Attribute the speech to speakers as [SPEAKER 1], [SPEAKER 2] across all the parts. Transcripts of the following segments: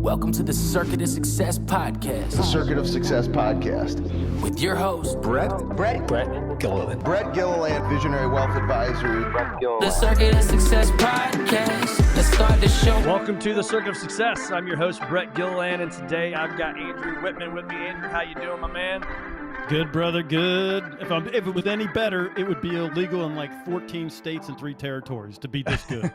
[SPEAKER 1] Welcome to the Circuit of Success Podcast.
[SPEAKER 2] The Circuit of Success Podcast.
[SPEAKER 1] With your host, Brett
[SPEAKER 3] Gilliland.
[SPEAKER 2] Brett Gilliland, Visionary Wealth Advisory.
[SPEAKER 1] The Circuit of Success Podcast. Let's start the show.
[SPEAKER 3] Welcome to the Circuit of Success. I'm your host, Brett Gilliland, and today I've got Andrew Wittman with me. Andrew, how you doing, my man?
[SPEAKER 4] Good, brother, good. If it was any better, it would be illegal in like 14 states and 3 territories to be this good.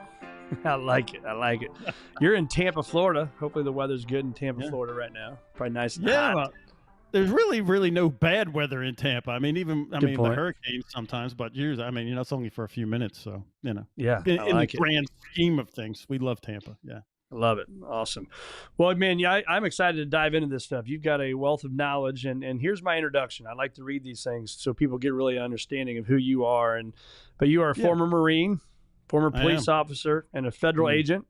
[SPEAKER 3] I like it. You're in Tampa, Florida. Hopefully the weather's good in Tampa, Florida right now. Probably nice and hot.
[SPEAKER 4] Well, there's really no bad weather in Tampa. The hurricanes sometimes, but it's only for a few minutes. So,
[SPEAKER 3] Yeah,
[SPEAKER 4] in the grand scheme of things, we love Tampa. Yeah.
[SPEAKER 3] I love it. Awesome. Well, man, I'm excited to dive into this stuff. You've got a wealth of knowledge, and here's my introduction. I like to read these things so people get really understanding of who you are. But you are a former Marine, former police officer, and a federal agent,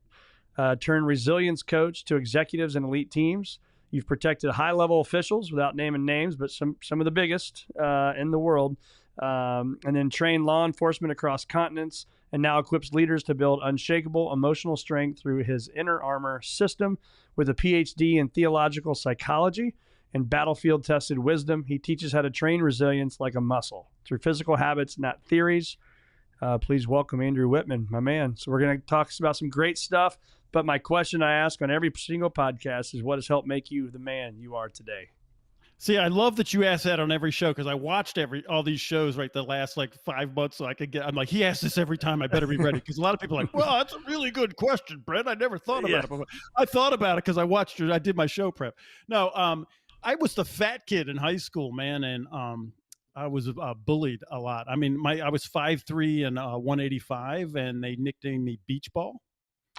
[SPEAKER 3] turned resilience coach to executives and elite teams. You've protected high-level officials, without naming names, but some of the biggest in the world, and then trained law enforcement across continents, and now equips leaders to build unshakable emotional strength through his Inner Armor system. With a PhD in theological psychology and battlefield-tested wisdom, he teaches how to train resilience like a muscle through physical habits, not theories. Please welcome Andrew Wittman, my man. So we're going to talk about some great stuff, but my question I ask on every single podcast is, what has helped make you the man you are today?
[SPEAKER 4] See, I love that you ask that on every show, because I watched all these shows the last 5 months, so I'm like, he asks this every time, I better be ready, because a lot of people are like, well, that's a really good question, Brett. I never thought about it before. I thought about it because I did my show prep. No, I was the fat kid in high school, man, and I was bullied a lot. I was 5'3" and 185, and they nicknamed me Beach Ball.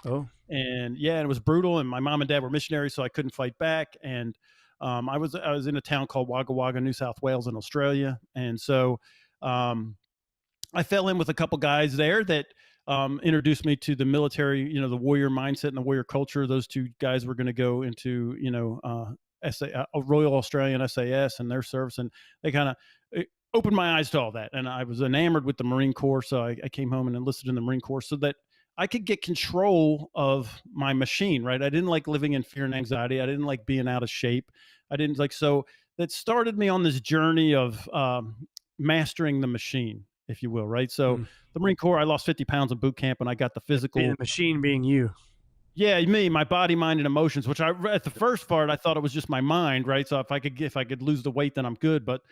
[SPEAKER 3] Oh,
[SPEAKER 4] and it was brutal. And my mom and dad were missionaries, so I couldn't fight back. And I was in a town called Wagga Wagga, New South Wales in Australia. And so I fell in with a couple guys there that introduced me to the military, the warrior mindset and the warrior culture. Those two guys were going to go into, Royal Australian SAS and their service. And they kind of opened my eyes to all that. And I was enamored with the Marine Corps. So I came home and enlisted in the Marine Corps so that I could get control of my machine, right? I didn't like living in fear and anxiety. I didn't like being out of shape. So that started me on this journey of mastering the machine, if you will, right? So the Marine Corps, I lost 50 pounds in boot camp, and I got the physical.
[SPEAKER 3] The machine being you.
[SPEAKER 4] Yeah, me, my body, mind, and emotions, which at the first part, I thought it was just my mind, right? So if I could lose the weight, then I'm good. But,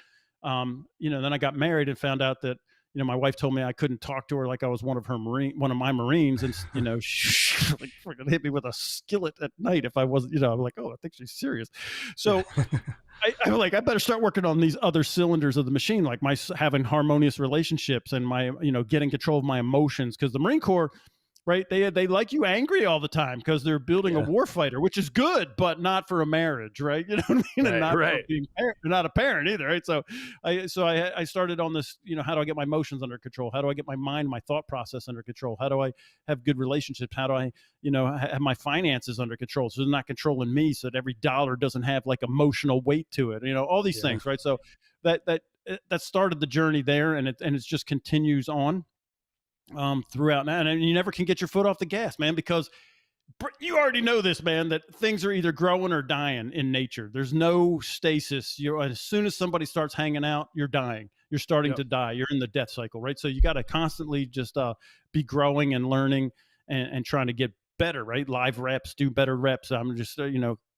[SPEAKER 4] then I got married and found out that, my wife told me I couldn't talk to her like I was one of my Marines, and she freaking hit me with a skillet at night if I wasn't. I'm like, oh, I think she's serious. So I'm like, I better start working on these other cylinders of the machine, like my having harmonious relationships and my getting control of my emotions, because the Marine Corps, right? They like you angry all the time because they're building a war fighter, which is good, but not for a marriage, right? You know what I mean? And not being not a parent either, right? So I started on this, how do I get my emotions under control? How do I get my mind, my thought process under control? How do I have good relationships? How do I, have my finances under control, so they're not controlling me, so that every dollar doesn't have emotional weight to it, all these things, right? So that started the journey there, and it just continues on throughout now. And you never can get your foot off the gas, man, because you already know this, man, that things are either growing or dying in nature. There's no stasis. As soon as somebody starts hanging out, you're dying. You're starting to die. You're in the death cycle, right? So you got to constantly just be growing and learning and trying to get better, right? Live reps, do better reps. I'm just,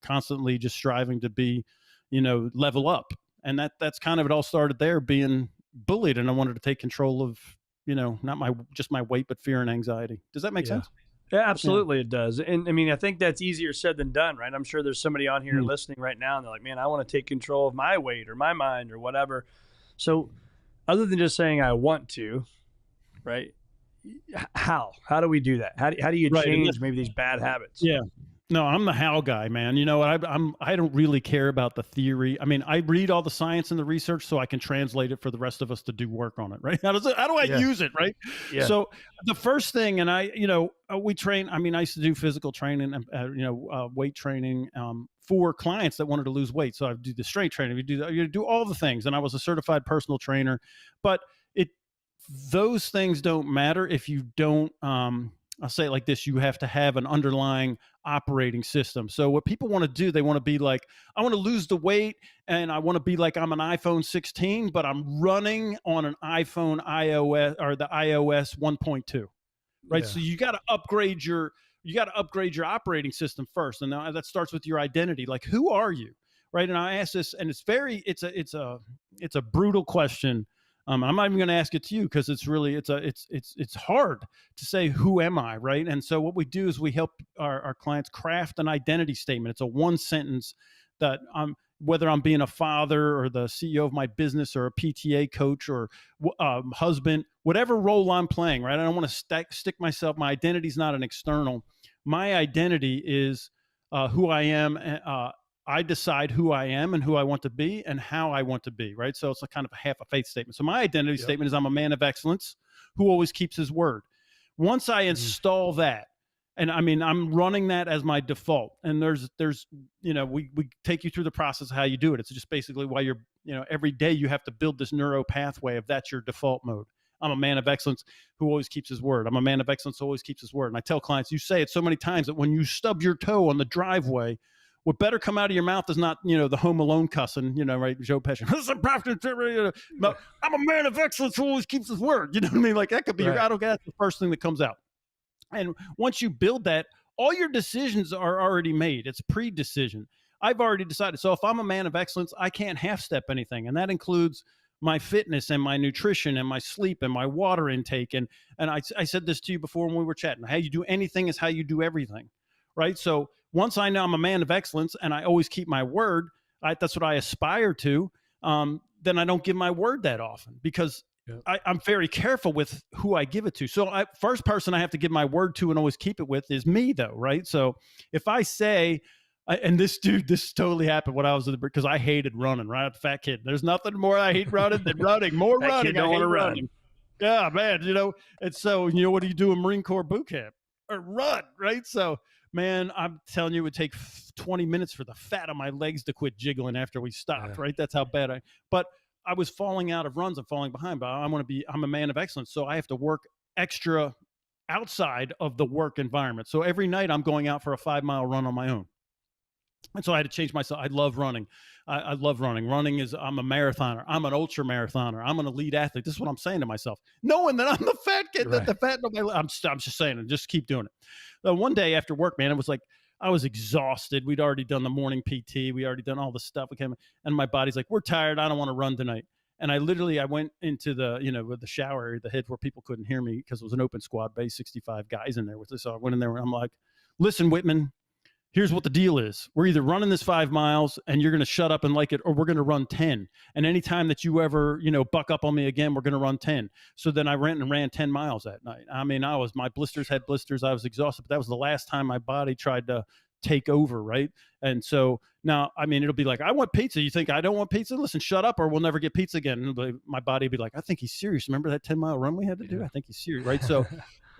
[SPEAKER 4] constantly just striving to be, level up. And that's kind of, it all started there, being bullied. And I wanted to take control of, not just my weight, but fear and anxiety. Does that make sense?
[SPEAKER 3] Yeah, absolutely. It does. And I think that's easier said than done, right? I'm sure there's somebody on here listening right now, and they're like, man, I want to take control of my weight or my mind or whatever. So other than just saying, I want to, right? How do we do that? How do you change maybe these bad habits?
[SPEAKER 4] Yeah. No, I'm the how guy, man. I don't really care about the theory. I read all the science and the research so I can translate it for the rest of us to do work on it, right? How do I use it, right? Yeah. So the first thing, and we train. I used to do physical training and weight training for clients that wanted to lose weight. So I do the strength training. You do all the things, and I was a certified personal trainer. But those things don't matter if you don't I'll say it like this: you have to have an underlying operating system. So what people want to do, they want to be like, I want to lose the weight and I want to be like I'm an iPhone 16, but I'm running on an iPhone iOS or the iOS 1.2, right?
[SPEAKER 3] Yeah.
[SPEAKER 4] So you got to upgrade your operating system first, and now that starts with your identity. Like, who are you, right? And I ask this, and it's a brutal question. I'm not even going to ask it to you because it's hard to say, who am I, right? And so what we do is we help our clients craft an identity statement. It's a one sentence that whether I'm being a father or the CEO of my business or a PTA coach or husband, whatever role I'm playing, right? I don't want to stick myself. My identity is not an external. My identity is who I am. I decide who I am and who I want to be and how I want to be, right? So it's a kind of a half a faith statement. So my identity statement is I'm a man of excellence who always keeps his word. Once I install that, and I mean, I'm running that as my default. And there's, we take you through the process of how you do it. It's just basically why you're, every day you have to build this neuro pathway of that's your default mode. I'm a man of excellence who always keeps his word. I'm a man of excellence who always keeps his word. And I tell clients, you say it so many times that when you stub your toe on the driveway, what better come out of your mouth is not, the Home Alone cussing, right? Joe Pesci. I'm a man of excellence who always keeps his word. You know what I mean? Like that could be, I don't get that's the first thing that comes out. And once you build that, all your decisions are already made. It's pre-decision. I've already decided. So if I'm a man of excellence, I can't half-step anything. And that includes my fitness and my nutrition and my sleep and my water intake. And I said this to you before when we were chatting. How you do anything is how you do everything, right? So once I know I'm a man of excellence and I always keep my word, that's what I aspire to, then I don't give my word that often because I'm very careful with who I give it to. So first person I have to give my word to and always keep it with is me though, right? So if I say, and this totally happened when I was because I hated running, right? I'm a fat kid. There's nothing more I hate running than running. More running.
[SPEAKER 3] Kid don't want to run.
[SPEAKER 4] Yeah, man, and so, what do you do in Marine Corps boot camp? Or run, right? So, man, I'm telling you, it would take 20 minutes for the fat on my legs to quit jiggling after we stopped, right? That's how bad but I was falling out of runs and falling behind, but I'm a man of excellence. So I have to work extra outside of the work environment. So every night I'm going out for a 5-mile run on my own. And so I had to change myself. I love running. I love running. I'm a marathoner. I'm an ultra marathoner. I'm an elite athlete. This is what I'm saying to myself, knowing that I'm the fat kid, that the fat, I'm just saying it, just keep doing it. One day after work, man, it was like, I was exhausted. We'd already done the morning PT. We already done all the stuff. And my body's like, we're tired. I don't want to run tonight. And I went into the, with the shower area, the head where people couldn't hear me because it was an open squad base, 65 guys in there with this. So I went in there and I'm like, listen, Wittman, here's what the deal is. We're either running this 5 miles and you're going to shut up and like it, or we're going to run 10. And anytime that you ever, buck up on me again, we're going to run 10. So then I went and ran 10 miles that night. I mean, my blisters had blisters. I was exhausted, but that was the last time my body tried to take over. Right. And so now, I mean, it'll be like, I want pizza. You think I don't want pizza? Listen, shut up or we'll never get pizza again. And my body would be like, I think he's serious. Remember that 10-mile run we had to do? I think he's serious. Right. So,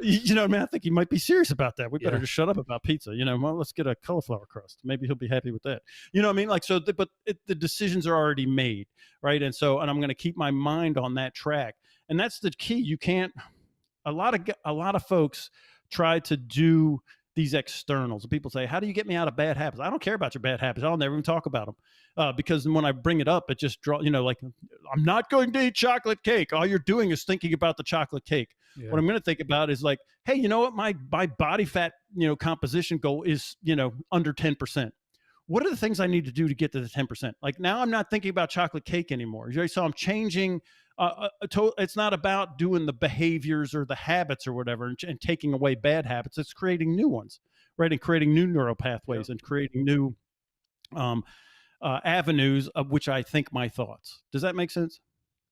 [SPEAKER 4] you know what I mean? I think he might be serious about that. We better just shut up about pizza. Well, let's get a cauliflower crust. Maybe he'll be happy with that. You know what I mean? Like, so, the decisions are already made, right? And so, and I'm going to keep my mind on that track. And that's the key. You can't, a lot of folks try to do these externals. People say, how do you get me out of bad habits? I don't care about your bad habits. I'll never even talk about them. Because when I bring it up, it just like, I'm not going to eat chocolate cake. All you're doing is thinking about the chocolate cake. Yeah. What I'm going to think about is like, hey, you know what? My body fat, composition goal is, under 10%. What are the things I need to do to get to the 10%? Like now I'm not thinking about chocolate cake anymore. So I'm changing. It's not about doing the behaviors or the habits or whatever and taking away bad habits. It's creating new ones, right? And creating new neural pathways and creating new avenues of which I think my thoughts. Does that make sense?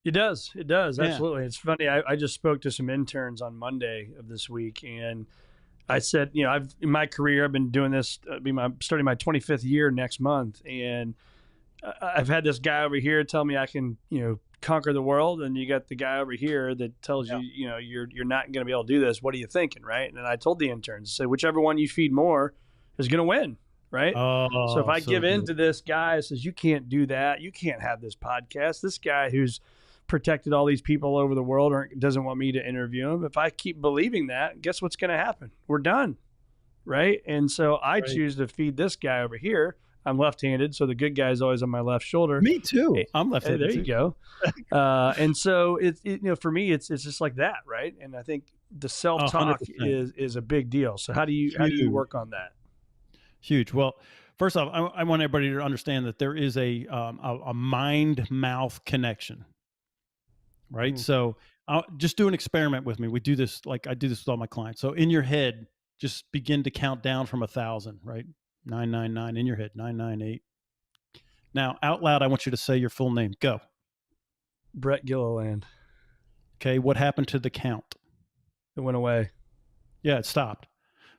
[SPEAKER 3] It does. It does. Absolutely. It's funny. I just spoke to some interns on Monday of this week, and I said, in my career, I've been doing this, starting my 25th year next month. And I've had this guy over here tell me I can, conquer the world. And you got the guy over here that tells you, you're not going to be able to do this. What are you thinking? Right. And I told the interns, say, whichever one you feed more is going to win. Right. So if I give in to this guy that says, you can't do that, you can't have this podcast, this guy who's protected all these people all over the world or doesn't want me to interview them. If I keep believing that, guess what's going to happen? We're done. Right. And so I choose to feed this guy over here. I'm left-handed, so the good guy is always on my left shoulder.
[SPEAKER 4] Me too. I'm left-handed.
[SPEAKER 3] There you go. And so for me, it's just like that, right? And I think the self-talk is a big deal. So how do you work on that?
[SPEAKER 4] Huge. Well, first off, I want everybody to understand that there is a mind-mouth connection, right? So just do an experiment with me. We do this, like I do this with all my clients. So in your head, just begin to count down from 1,000, right? 999 in your head, 998. Now, out loud, I want you to say your full name. Go.
[SPEAKER 3] Brett Gilliland.
[SPEAKER 4] Okay. What happened to the count?
[SPEAKER 3] It went away.
[SPEAKER 4] Yeah, it stopped.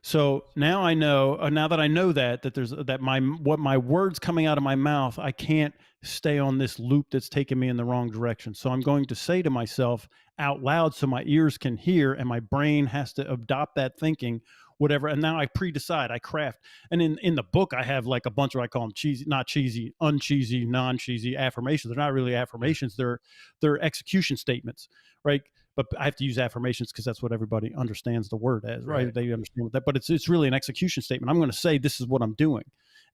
[SPEAKER 4] So now I know, now that I know that there's what my words coming out of my mouth, I can't stay on this loop that's taking me in the wrong direction. So I'm going to say to myself out loud so my ears can hear and my brain has to adopt that thinking, whatever. And now I pre-decide, I craft. And in the book, I have like a bunch of, I call them cheesy, not cheesy, uncheesy, non-cheesy affirmations. They're not really affirmations. They're execution statements, right? But I have to use affirmations because that's what everybody understands the word as, right? They understand that, but it's really an execution statement. I'm going to say, this is what I'm doing.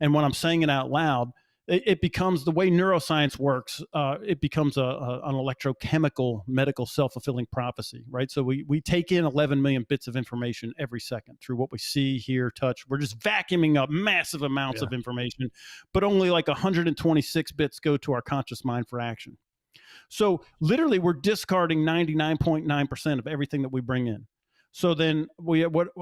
[SPEAKER 4] And when I'm saying it out loud, it becomes the way neuroscience works. It becomes an electrochemical, medical self-fulfilling prophecy, right? So we take in 11 million bits of information every second through what we see, hear, touch. We're just vacuuming up massive amounts of information, but only like 126 bits go to our conscious mind for action. So literally we're discarding 99.9% of everything that we bring in. So then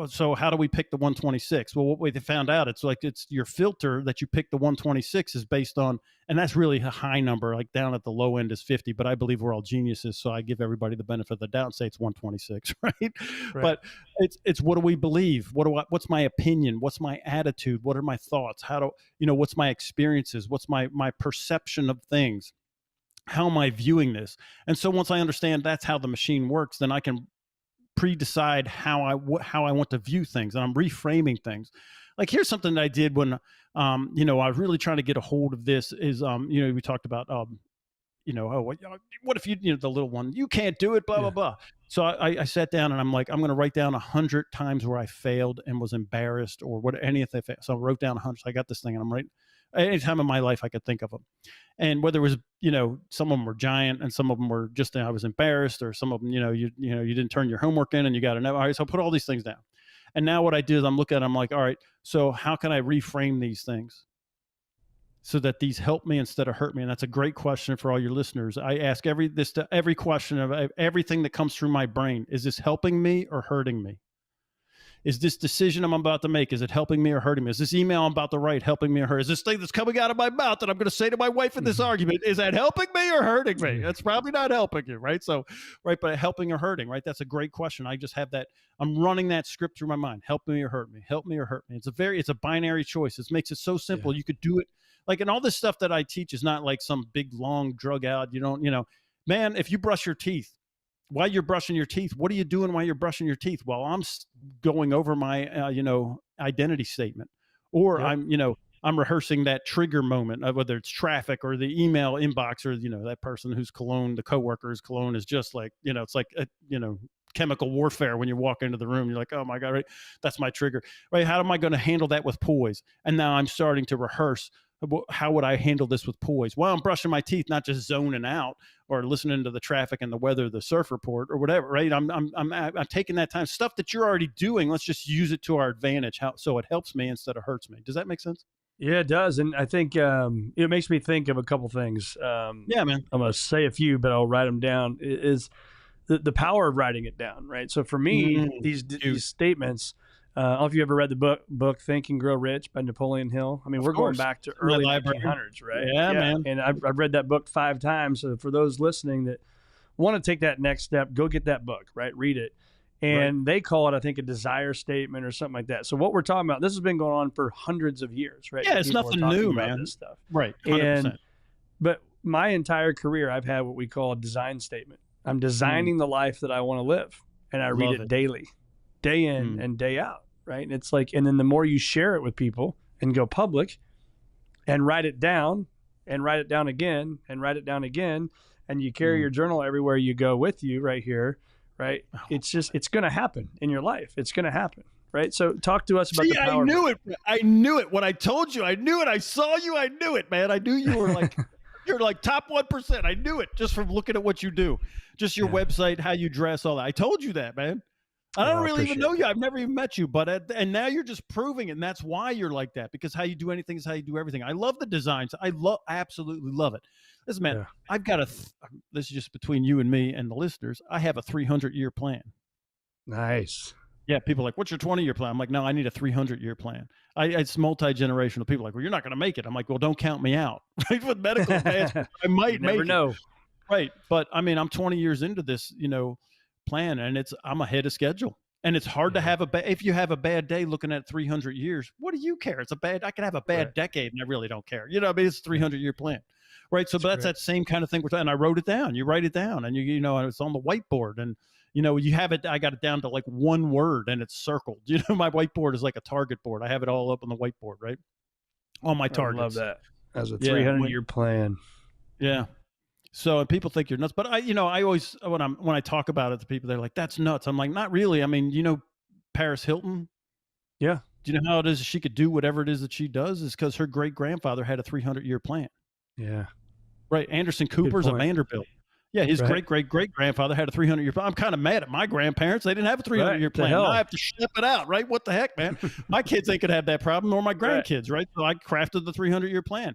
[SPEAKER 4] so how do we pick the 126? Well, what we found out, it's your filter that you pick the 126 is based on, and that's really a high number, like down at the low end is 50, but I believe we're all geniuses. So I give everybody the benefit of the doubt and say it's 126, right? But it's what do we believe? What's my opinion? What's my attitude? What are my thoughts? What's my experiences? What's my perception of things? How am I viewing this? And so once I understand that's how the machine works, then I can pre-decide how I want to view things, and I'm reframing things. Like here's something that I did when, I was really trying to get a hold of this is, we talked about, what if you the little one, you can't do it, blah, blah, blah. So I sat down and I'm like, I'm going to write down 100 times where I failed and was embarrassed or anything. So I wrote down 100. So I got this thing and I'm writing any time in my life I could think of them. And whether it was, some of them were giant and some of them were just, I was embarrassed, or some of them, you didn't turn your homework in and you got to know. All right. So I put all these things down. And now what I do is I'm looking at, I'm like, all right, so how can I reframe these things so that these help me instead of hurt me? And that's a great question for all your listeners. I ask every question of everything that comes through my brain. Is this helping me or hurting me? Is this decision I'm about to make, is it helping me or hurting me? Is this email I'm about to write helping me or hurting? Is this thing that's coming out of my mouth that I'm going to say to my wife in this argument, is that helping me or hurting me? That's probably not helping you, right? So, right, but helping or hurting, right? That's a great question. I just have that, I'm running that script through my mind. Help me or hurt me, help me or hurt me. It's a binary choice. It makes it so simple. You could do it. Like, and all this stuff that I teach is not like some big, long drug out. You don't, man, if you brush your teeth, while you're brushing your teeth, what are you doing while you're brushing your teeth? Well, I'm going over my, identity statement, or I'm rehearsing that trigger moment of whether it's traffic or the email inbox, or, that person whose cologne, the coworker's cologne is just like, it's like, chemical warfare. When you walk into the room, you're like, oh my God, right? That's my trigger, right? How am I going to handle that with poise? And now I'm starting to rehearse. How would I handle this with poise? Well, I'm brushing my teeth, not just zoning out or listening to the traffic and the weather, the surf report or whatever, right? I'm taking that time, stuff that you're already doing. Let's just use it to our advantage. So it helps me instead of hurts me. Does that make sense?
[SPEAKER 3] Yeah, it does. And I think it makes me think of a couple things.
[SPEAKER 4] Yeah, man.
[SPEAKER 3] I'm going to say a few, but I'll write them down. Is the power of writing it down, right? So for me, these statements, I don't know if you ever read the book Think and Grow Rich by Napoleon Hill. I mean, we're going back to early 1900s, right?
[SPEAKER 4] Yeah, man.
[SPEAKER 3] And I've read that book 5 times. So for those listening that want to take that next step, go get that book, right? Read it. And they call it, I think, a desire statement or something like that. So what we're talking about, this has been going on for hundreds of years, right?
[SPEAKER 4] Yeah, it's nothing new, man.
[SPEAKER 3] This stuff.
[SPEAKER 4] Right, 100%.
[SPEAKER 3] But my entire career, I've had what we call a design statement. I'm designing the life that I want to live, and I read it daily, day in and day out. Right. And it's like, and then the more you share it with people and go public and write it down and write it down again and write it down again. and you carry your journal everywhere you go with you right here, right? It's going to happen in your life. It's going to happen. Right. So talk to us about the power.
[SPEAKER 4] I knew it. When I told you, I knew it. I saw you. I knew it, man. I knew you were like, you're like top 1%. I knew it just from looking at what you do, just your website, how you dress, all that. I told you that, man. I don't really even know you. I've never even met you, but and now you're just proving it. And that's why you're like that, because how you do anything is how you do everything. I love the designs. I absolutely love it. Listen, man, I've got this is just between you and me and the listeners. I have a 300-year plan.
[SPEAKER 3] Nice.
[SPEAKER 4] Yeah, people are like, what's your 20-year plan? I'm like, no, I need a 300-year plan. It's multi-generational. People are like, well, you're not going to make it. I'm like, well, don't count me out. Right? With medical advancement, I might make it. Right. But I mean, I'm 20 years into this, plan, and I'm ahead of schedule. And it's hard to have if you have a bad day looking at 300 years, what do you care? I can have a bad decade and I really don't care. I mean, it's a 300-year plan. Right. So, that's that same kind of thing. And I wrote it down. You write it down, and it's on the whiteboard, and you have it. I got it down to like one word, and it's circled. My whiteboard is like a target board. I have it all up on the whiteboard, right? All my targets.
[SPEAKER 3] I love that. As a 300-year plan.
[SPEAKER 4] Yeah. So people think you're nuts, but I always, when I talk about it to people, they're like, that's nuts. I'm like, not really. I mean, Paris Hilton.
[SPEAKER 3] Yeah.
[SPEAKER 4] Do you know how it is she could do whatever it is that she does? Is because her great grandfather had a 300-year plan.
[SPEAKER 3] Yeah. Right.
[SPEAKER 4] Anderson Cooper's a Vanderbilt. Yeah, his great-great-great-grandfather had a 300-year plan. I'm kind of mad at my grandparents. They didn't have a 300-year plan. Now I have to step it out, right? What the heck, man? My kids ain't could have that problem, nor my grandkids, right? So I crafted the 300-year plan.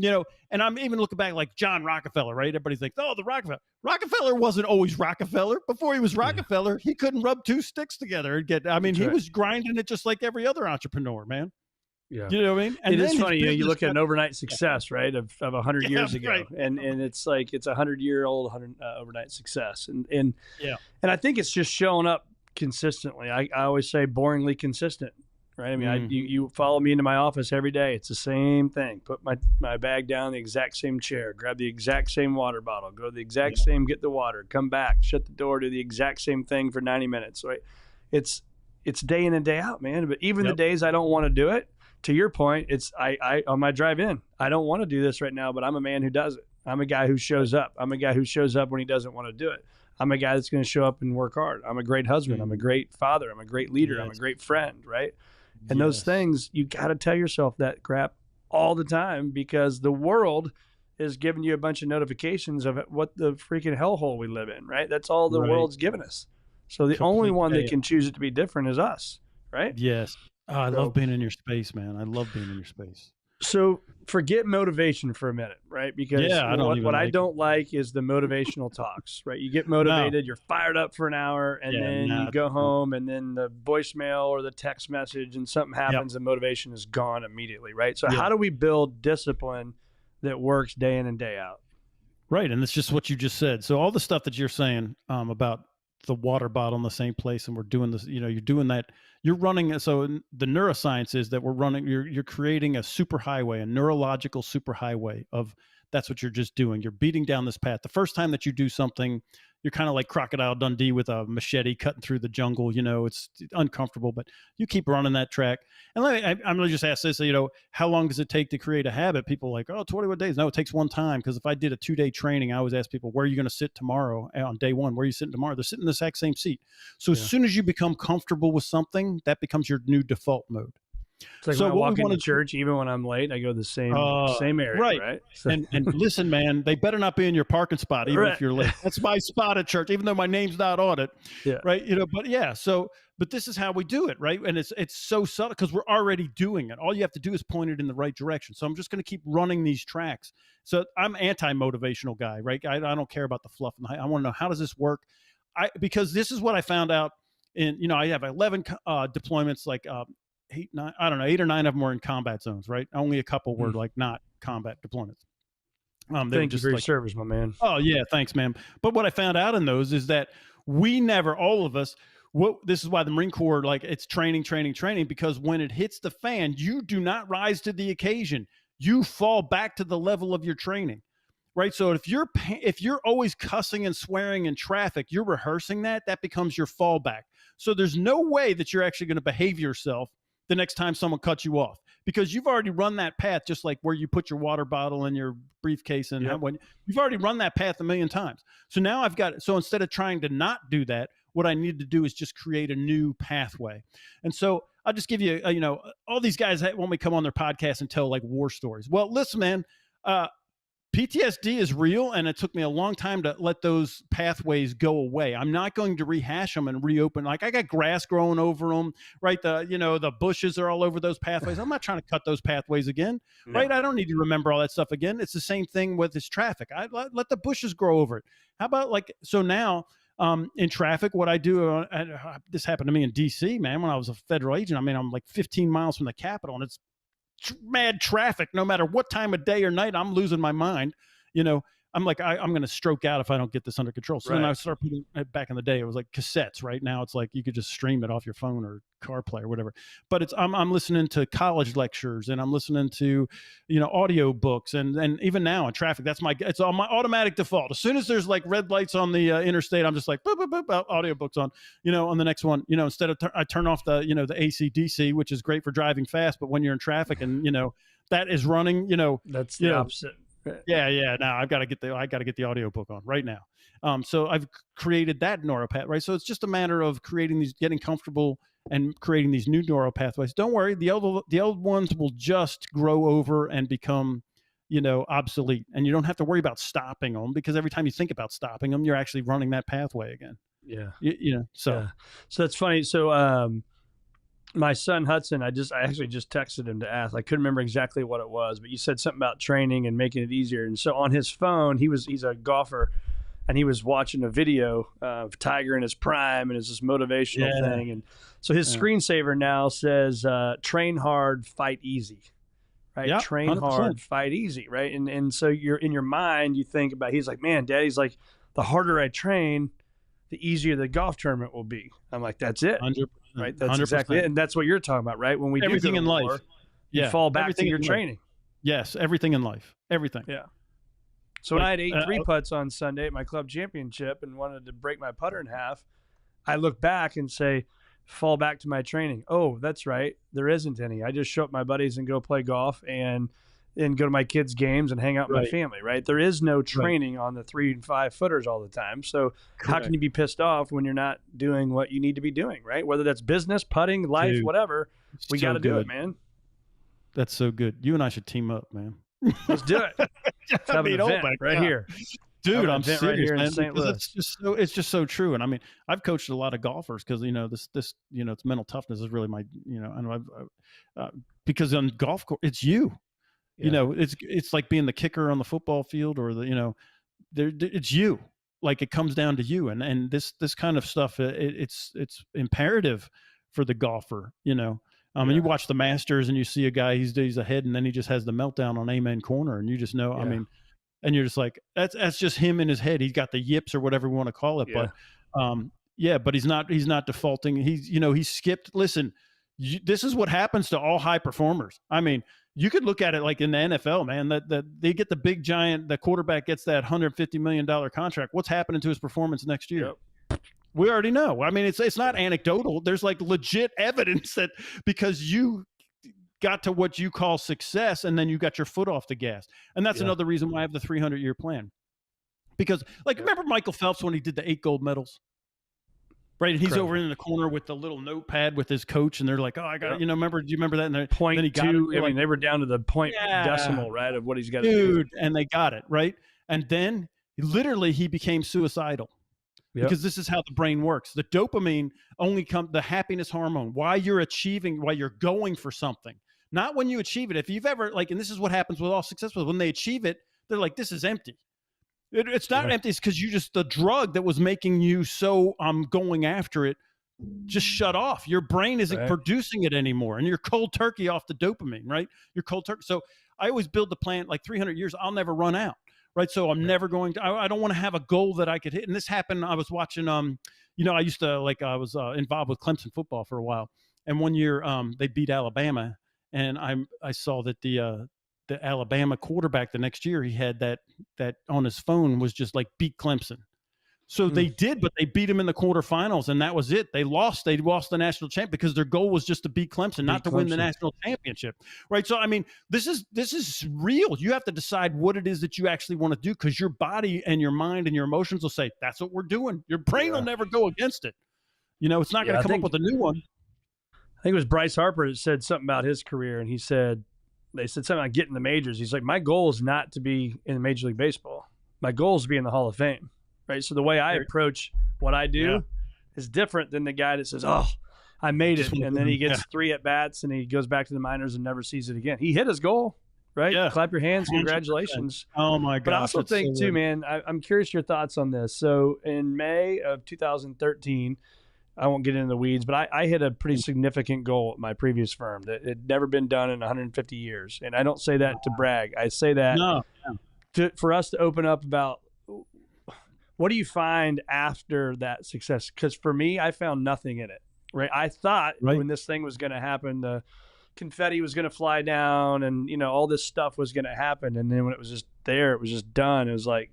[SPEAKER 4] And I'm even looking back like John Rockefeller, right? Everybody thinks, oh, the Rockefeller. Rockefeller wasn't always Rockefeller. Before he was Rockefeller, he couldn't rub two sticks together and he was grinding it just like every other entrepreneur, man.
[SPEAKER 3] Yeah.
[SPEAKER 4] You know what I mean? And
[SPEAKER 3] it is funny, you look at an overnight success, right, of 100 years ago, right. and it's like it's 100-year-old overnight success, and I think it's just showing up consistently. I always say boringly consistent, right? I mean, you follow me into my office every day. It's the same thing. Put my bag down, the exact same chair, grab the exact same water bottle, go to the exact same, get the water, come back, shut the door, do the exact same thing for 90 minutes. Right? It's day in and day out, man. But even the days I don't want to do it. To your point, it's I on my drive in, I don't want to do this right now, but I'm a man who does it. I'm a guy who shows up. I'm a guy who shows up when he doesn't want to do it. I'm a guy that's going to show up and work hard. I'm a great husband. I'm a great father. I'm a great leader. I'm a great friend, right? And those things, you got to tell yourself that crap all the time, because the world is giving you a bunch of notifications of what the freaking hellhole we live in, right? That's all the world's giving us. So the only one that can choose it to be different is us, right?
[SPEAKER 4] Yes. Oh, I love being in your space, man. I love being in your space.
[SPEAKER 3] So forget motivation for a minute, right? Because what I don't like is the motivational talks, right? You get motivated, you're fired up for an hour, and then you go home, and then the voicemail or the text message, and something happens, and motivation is gone immediately, right? So how do we build discipline that works day in and day out?
[SPEAKER 4] Right, and it's just what you just said. So all the stuff that you're saying about the water bottle in the same place, and we're doing this, you're doing that. You're running. So the neuroscience is that we're running, you're creating a superhighway, a neurological superhighway of, that's what you're just doing. You're beating down this path. The first time that you do something, you're kind of like Crocodile Dundee with a machete cutting through the jungle. It's uncomfortable, but you keep running that track. And I'm going to just ask this, how long does it take to create a habit? People are like, 21 days. No, it takes one time. Because if I did a 2-day training, I always ask people, where are you going to sit tomorrow on day one? Where are you sitting tomorrow? They're sitting in the exact same seat. So as soon as you become comfortable with something, that becomes your new default mode.
[SPEAKER 3] It's like when I walk into church, even when I'm late, I go to the same area, right? So.
[SPEAKER 4] And listen, man, they better not be in your parking spot, even if you're late. That's my spot at church, even though my name's not on it, right? But this is how we do it, right? And it's so subtle because we're already doing it. All you have to do is point it in the right direction. So I'm just going to keep running these tracks. So I'm anti-motivational guy, right? I don't care about the fluff. I want to know, how does this work? Because this is what I found out in, I have 11 deployments, like 8 or 9 of them were in combat zones, right? Only a couple were like not combat deployments.
[SPEAKER 3] Thank you for your service, my man.
[SPEAKER 4] Oh yeah, thanks, man. But what I found out in those is that we never, all of us, this is why the Marine Corps, it's training, because when it hits the fan, you do not rise to the occasion. You fall back to the level of your training, right? So if you're always cussing and swearing in traffic, you're rehearsing that becomes your fallback. So there's no way that you're actually going to behave yourself the next time someone cuts you off, because you've already run that path, just like where you put your water bottle in your briefcase. And when you've already run that path a million times. So now so instead of trying to not do that, what I need to do is just create a new pathway. And so I'll just give you, all these guys when we come on their podcast and tell like war stories. Well, listen, man, PTSD is real, and it took me a long time to let those pathways go away. I'm not going to rehash them and reopen. Like I got grass growing over them, right? The bushes are all over those pathways. I'm not trying to cut those pathways again, right? I don't need to remember all that stuff again. It's the same thing with this traffic. I let the bushes grow over it. How about so now in traffic, what I do, this happened to me in DC, man, when I was a federal agent. I mean, I'm like 15 miles from the Capitol, and it's mad traffic. No matter what time of day or night, I'm losing my mind. I'm like, I'm going to stroke out if I don't get this under control. So then I start putting, back in the day, it was like cassettes. Right now, it's like you could just stream it off your phone or CarPlay or whatever. But I'm listening to college lectures, and I'm listening to, audio books, and even now in traffic, it's on my automatic default. As soon as there's like red lights on the interstate, I'm just like boop, boop, boop, audio books on. On the next one, instead of I turn off the the AC/DC, which is great for driving fast, but when you're in traffic and that is running,
[SPEAKER 3] that's the opposite.
[SPEAKER 4] Yeah. Now I got to get the audiobook on right now. So I've created that neural path, right? So it's just a matter of getting comfortable and creating these new neural pathways. Don't worry, the old ones will just grow over and become, obsolete. And you don't have to worry about stopping them, because every time you think about stopping them, you're actually running that pathway again.
[SPEAKER 3] Yeah.
[SPEAKER 4] So
[SPEAKER 3] that's funny. So, my son Hudson, I actually just texted him to ask. I couldn't remember exactly what it was, but you said something about training and making it easier. And so on his phone, he's a golfer, and he was watching a video of Tiger in his prime, and it's this motivational thing. And so his screensaver now says, "Train hard, fight easy." Right?
[SPEAKER 4] Yep,
[SPEAKER 3] Train
[SPEAKER 4] 100%.
[SPEAKER 3] hard, fight easy. Right? And so you're in your mind, you think about. He's like, "Man, Daddy's like, the harder I train, the easier the golf tournament will be." I'm like, "That's it."
[SPEAKER 4] 100%.
[SPEAKER 3] Right, that's
[SPEAKER 4] 100%.
[SPEAKER 3] exactly it, and that's what you're talking about, right? When we
[SPEAKER 4] everything
[SPEAKER 3] do
[SPEAKER 4] in life,
[SPEAKER 3] you fall back to your training.
[SPEAKER 4] Yes, everything in life, everything.
[SPEAKER 3] Yeah. So when I had 8 3-putts on Sunday at my club championship and wanted to break my putter in half, I look back and say, fall back to my training. Oh, that's right, there isn't any. I just show up my buddies and go play golf and go to my kids' games and hang out with my family, right? There is no training on the 3 and 5 footers all the time. So how can you be pissed off when you're not doing what you need to be doing, right? Whether that's business, putting, life, whatever, we got to do it, man.
[SPEAKER 4] That's so good. You and I should team up, man.
[SPEAKER 3] Let's do it. Let's have an event right here.
[SPEAKER 4] Dude, I'm serious,
[SPEAKER 3] right here
[SPEAKER 4] man.
[SPEAKER 3] in St. Louis.
[SPEAKER 4] It's just so true. And I mean, I've coached a lot of golfers because this it's mental toughness is really my because on golf course it's you. Yeah. It's like being the kicker on the football field, or it's you. Like it comes down to you, and this kind of stuff. It's imperative for the golfer. And you watch the Masters and you see a guy, he's ahead, and then he just has the meltdown on Amen Corner, and you just know. Yeah. I mean, and you're just like, that's just him in his head. He's got the yips or whatever we want to call it, but but he's not defaulting. He skipped. Listen, this is what happens to all high performers. I mean. You could look at it like in the NFL, man, that they get the big giant, the quarterback gets that $150 million contract. What's happening to his performance next year? Yep. We already know. I mean, it's not anecdotal. There's like legit evidence that because you got to what you call success and then you got your foot off the gas. And that's another reason why I have the 300-year plan. Because remember Michael Phelps when he did the 8 gold medals? Right, and he's over in the corner with the little notepad with his coach, and they're like, "Oh, I got do you remember that?" And then he got it.
[SPEAKER 3] I mean, they were down to the point decimal, right, of what he's got to do.
[SPEAKER 4] And they got it right. And then he became suicidal because this is how the brain works. The dopamine the happiness hormone. Why you're going for something, not when you achieve it. If you've ever and this is what happens with all successful. When they achieve it, they're like, "This is empty." It's not empty. It's because the drug that was making you so going after it just shut off. Your brain isn't producing it anymore, and you're cold turkey off the dopamine, right? You're cold turkey. So I always build the plan 300 years. I'll never run out, right? So I'm never going to. I don't want to have a goal that I could hit. And this happened. I was watching. I used to I was involved with Clemson football for a while, and one year they beat Alabama, and I saw that the Alabama quarterback the next year, he had that on his phone was just like beat Clemson. So they did, but they beat them in the quarterfinals, and that was it. They lost the national champ because their goal was just to beat Clemson, not to win the national championship, right? So, I mean, this is real. You have to decide what it is that you actually want to do, because your body and your mind and your emotions will say, that's what we're doing. Your brain will never go against it. You know, it's not going to come up with a new one.
[SPEAKER 3] I think it was Bryce Harper that said something about his career, and they said something about getting the majors. He's like, my goal is not to be in Major League Baseball. My goal is to be in the Hall of Fame. Right. So the way I approach what I do is different than the guy that says, oh, I made it. And then he gets 3 at bats and he goes back to the minors and never sees it again. He hit his goal, right? Yeah. Clap your hands. 100%. Congratulations.
[SPEAKER 4] Oh my God.
[SPEAKER 3] But I also think too, man, I'm curious your thoughts on this. So in May of 2013, I won't get into the weeds, but I hit a pretty significant goal at my previous firm that had never been done in 150 years. And I don't say that to brag. I say that for us to open up about, what do you find after that success? Because for me, I found nothing in it, right? I thought when this thing was going to happen, the confetti was going to fly down and, you know, all this stuff was going to happen. And then when it was just there, it was just done. It was like,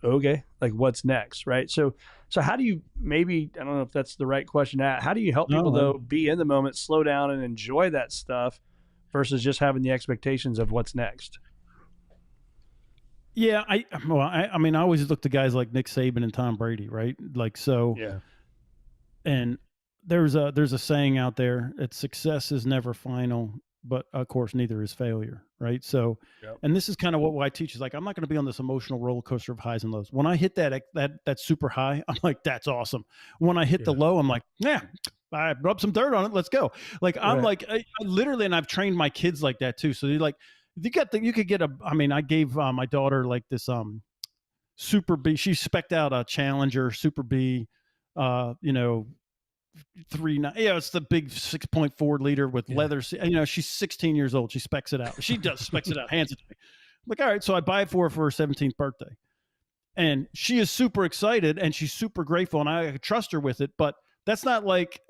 [SPEAKER 3] okay, like what's next, right? So how do you I don't know if that's the right question to ask. How do you help people, though, be in the moment, slow down and enjoy that stuff versus just having the expectations of what's next?
[SPEAKER 4] Yeah, I mean, I always look to guys like Nick Saban and Tom Brady, right? Like, so, and there's a saying out there that success is never final, but of course, neither is failure, right? So, and this is kind of what I teach is like, I'm not going to be on this emotional roller coaster of highs and lows. When I hit that super high, I'm like, that's awesome. When I hit the low, I'm like, yeah, I rub some dirt on it. Let's go. Like, I'm like, I literally, and I've trained my kids like that too. So you're like, you could get I gave my daughter like this Super B. She spec'd out a Challenger Super B, 3.9. Yeah, it's the big 6.4 liter with leather. You know, she's 16 years old. She specs it out. She does specs it out, hands it to me. I'm like, all right. So I buy it for her 17th birthday, and she is super excited and she's super grateful, and I trust her with it. But it's not like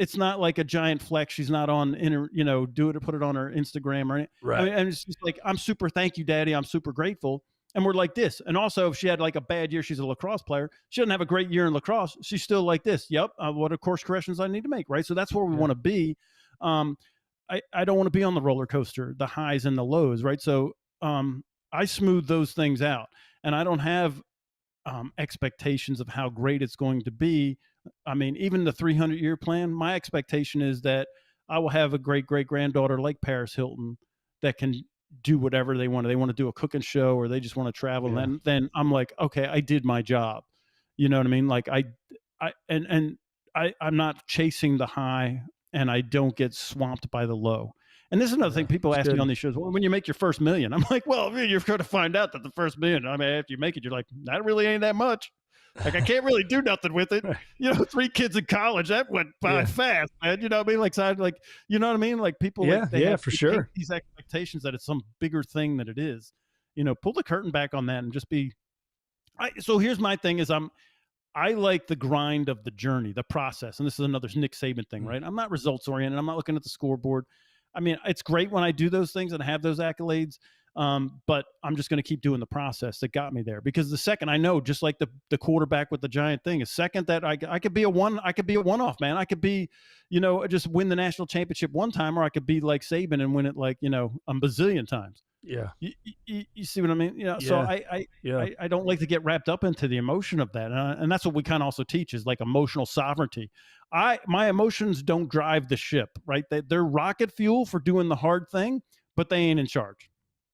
[SPEAKER 4] a giant flex. She's not on put it on her Instagram or anything. Right. I mean, and it's just like, I'm super, thank you, Daddy. I'm super grateful. And we're like this. And also, if she had like a bad year, she's a lacrosse player. She doesn't have a great year in lacrosse. She's still like this. Yep. What are course corrections I need to make? Right. So that's where we want to be. I don't want to be on the roller coaster, the highs and the lows. Right. So I smooth those things out, and I don't have expectations of how great it's going to be. I mean, even the 300-year plan, my expectation is that I will have a great granddaughter like Paris Hilton that can do whatever they want. They want to do a cooking show, or they just want to travel. And then I'm like, okay, I did my job. You know what I mean? Like I'm not chasing the high, and I don't get swamped by the low. And this is another thing people ask me on these shows. Well, when you make your first million, I'm like, well, you're going to find out that the first million, I mean, after you make it, you're like, that really ain't that much. Like, I can't really do nothing with it. You know, 3 kids in college, that went by fast, man. You know what I mean? Like, you know what I mean? Like, people, they have for sure these expectations that it's some bigger thing than it is. You know, pull the curtain back on that and just be. So here's my thing: is I like the grind of the journey, the process, and this is another Nick Saban thing, right? I'm not results oriented. I'm not looking at the scoreboard. I mean, it's great when I do those things and have those accolades. But I'm just going to keep doing the process that got me there, because the second I know, just like the quarterback with the giant thing, a second that I could be a one-off, man. I could be, just win the national championship one time, or I could be like Saban and win it like, a bazillion times.
[SPEAKER 3] Yeah.
[SPEAKER 4] You see what I mean? So I don't like to get wrapped up into the emotion of that. And that's what we kind of also teach is like emotional sovereignty. My emotions don't drive the ship, right? They're rocket fuel for doing the hard thing, but they ain't in charge.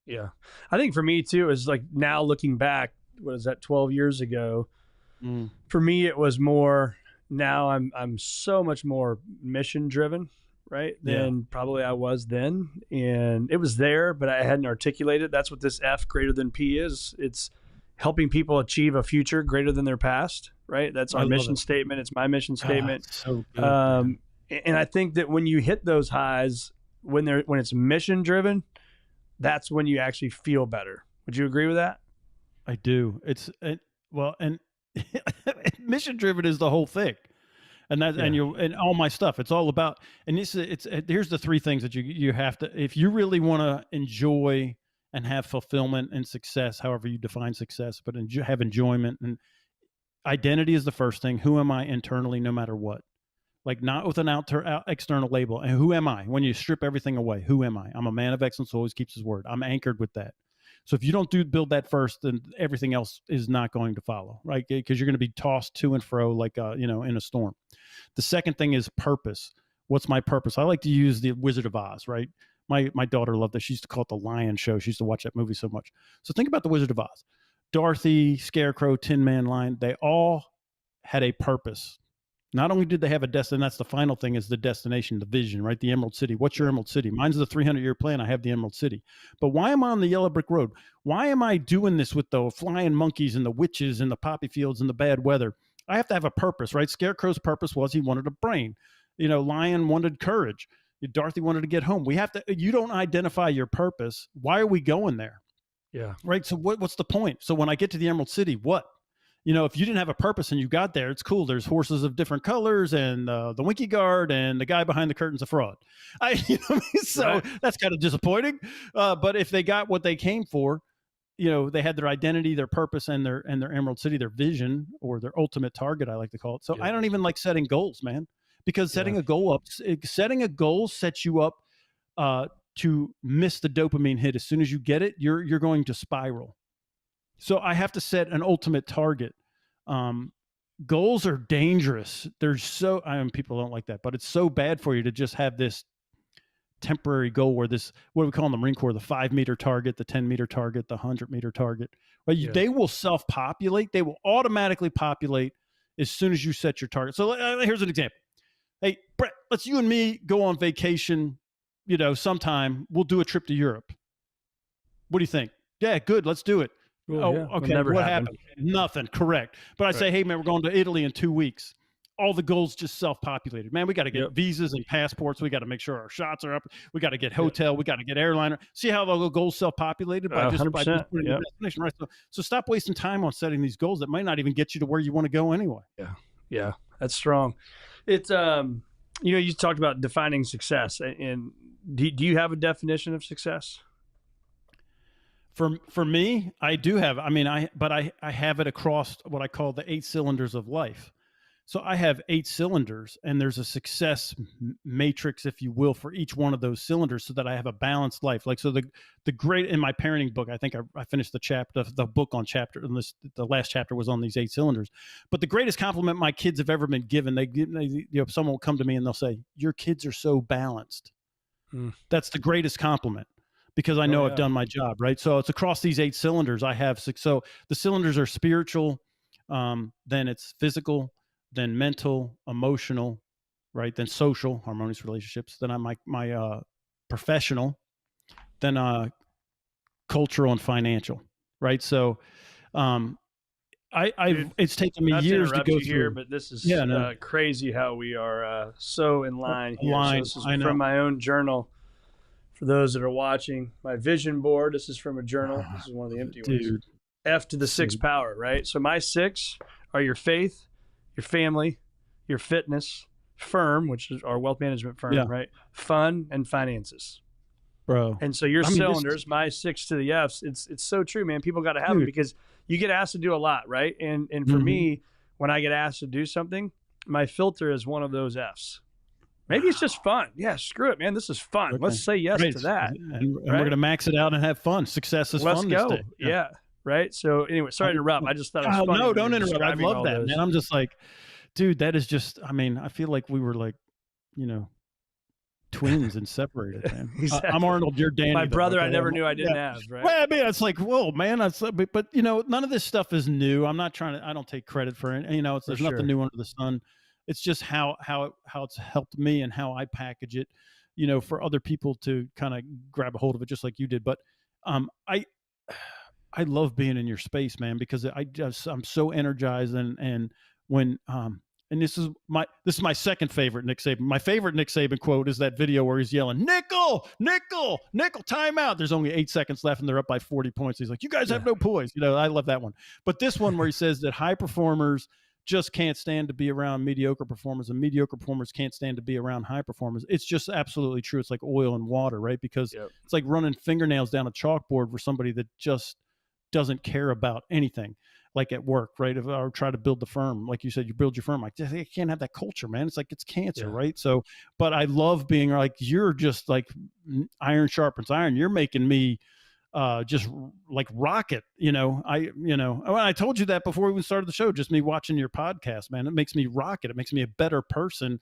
[SPEAKER 3] Yeah. I think for me too, is like now looking back, what is that, 12 years ago? For me, it was more, now I'm so much more mission driven, right? Than probably I was then. And it was there, but I hadn't articulated. That's what this F greater than P is. It's helping people achieve a future greater than their past, right? That's our mission statement. It's my mission statement. So good, and I think that when you hit those highs, when it's mission driven, that's when you actually feel better. Would you agree with that?
[SPEAKER 4] I do. And mission driven is the whole thing. And that, and all my stuff, it's all about, and here's the 3 things that you have to, if you really want to enjoy and have fulfillment and success, however you define success, but have enjoyment. And identity is the first thing. Who am I internally, no matter what? Like not with an external label. And who am I? When you strip everything away, who am I? I'm a man of excellence who always keeps his word. I'm anchored with that. So if you don't build that first, then everything else is not going to follow, right? Because you're going to be tossed to and fro like, in a storm. The second thing is purpose. What's my purpose? I like to use the Wizard of Oz, right? My daughter loved that. She used to call it the Lion Show. She used to watch that movie so much. So think about the Wizard of Oz. Dorothy, Scarecrow, Tin Man, Lion, they all had a purpose. Not only did they have a destiny, that's the final thing is the destination, the vision, right? The Emerald City. What's your Emerald City? Mine's the 300-year plan. I have the Emerald City. But why am I on the yellow brick road? Why am I doing this with the flying monkeys and the witches and the poppy fields and the bad weather? I have to have a purpose, right? Scarecrow's purpose was he wanted a brain. Lion wanted courage. Dorothy wanted to get home. You don't identify your purpose. Why are we going there?
[SPEAKER 3] Yeah.
[SPEAKER 4] Right. So what's the point? So when I get to the Emerald City, what? If you didn't have a purpose and you got there, it's cool. There's horses of different colors and the Winky Guard and the guy behind the curtain's a fraud. So right. That's kind of disappointing. But if they got what they came for, they had their identity, their purpose, and their Emerald City, their vision or their ultimate target, I like to call it. So I don't even like setting goals, man, because setting a goal sets you up to miss the dopamine hit. As soon as you get it, you're going to spiral. So I have to set an ultimate target. Goals are dangerous. People don't like that, but it's so bad for you to just have this temporary goal where what do we call in the Marine Corps, the 5-meter target, the 10-meter target, the 100-meter target. Right? They will self-populate. They will automatically populate as soon as you set your target. So here's an example. Hey, Brett, let's you and me go on vacation, sometime. We'll do a trip to Europe. What do you think? Yeah, good. Let's do it. Okay. What happened? Nothing. Correct. But I say, hey, man, we're going to Italy in 2 weeks. All the goals just self-populated. Man, we got to get visas and passports. We got to make sure our shots are up. We got to get hotel. We got to get airliner. See how the goals self-populated by just putting the destination, right? So stop wasting time on setting these goals that might not even get you to where you want to go anyway.
[SPEAKER 3] Yeah, that's strong. It's you talked about defining success, and do you have a definition of success?
[SPEAKER 4] For me, I do have. I have it across what I call the 8 cylinders of life. So I have 8 cylinders, and there's a success matrix, if you will, for each one of those cylinders, so that I have a balanced life. Like, so the great in my parenting book, I think I finished the book on chapter, and the last chapter was on these 8 cylinders. But the greatest compliment my kids have ever been given, someone will come to me and they'll say, "Your kids are so balanced." That's the greatest compliment. Because I know I've done my job, right? So it's across these 8 cylinders. I have 6. So the cylinders are spiritual, then it's physical, then mental, emotional, right? Then social, harmonious relationships. Then I'm my professional, then cultural and financial, right? So it's taken me years to go through
[SPEAKER 3] here, but this is crazy how we are so in line here. So this is from my own journal. For those that are watching, my vision board, this is from a journal. This is one of the empty ones. F to the 6 power, right? So my 6 are your faith, your family, your fitness, firm, which is our wealth management firm, right? Fun and finances.
[SPEAKER 4] Bro.
[SPEAKER 3] And so your cylinders, my 6 to the F's, it's so true, man. People got to have it because you get asked to do a lot, right? And for me, when I get asked to do something, my filter is one of those F's. Maybe it's just fun. Yeah, screw it, man. This is fun. Let's say yes to that.
[SPEAKER 4] And we're going to max it out and have fun. Success is fun.
[SPEAKER 3] Let's go.
[SPEAKER 4] This day.
[SPEAKER 3] Yeah. Right. So anyway, sorry to interrupt. I just thought it was funny.
[SPEAKER 4] No, don't interrupt. I love that, man. I'm just like, dude, that is just, I feel like we were like, twins and separated, man. Exactly. I'm Arnold, you're Danny.
[SPEAKER 3] My brother, I never knew I didn't have, right?
[SPEAKER 4] Well, it's like, whoa, man. But none of this stuff is new. I'm not trying to, I don't take credit for it. There's nothing new under the sun. It's just how it's helped me and how I package it, for other people to kind of grab a hold of it just like you did. But I love being in your space, man, because I'm so energized and when and this is my second favorite Nick Saban. My favorite Nick Saban quote is that video where he's yelling, "Nickel, nickel, nickel, timeout." There's only 8 seconds left and they're up by 40 points. He's like, "You guys have no poise." I love that one. But this one where he says that high performers just can't stand to be around mediocre performers, and mediocre performers can't stand to be around high performers. It's just absolutely true. It's like oil and water, right? Because it's like running fingernails down a chalkboard for somebody that just doesn't care about anything, like at work, right? If I try to build the firm, like you said, you build your firm, like I can't have that culture, man. It's like, it's cancer, right? So, but I love being like, you're just like iron sharpens iron. You're making me just like rocket, I told you that before we even started the show, just me watching your podcast, man, it makes me rocket. It makes me a better person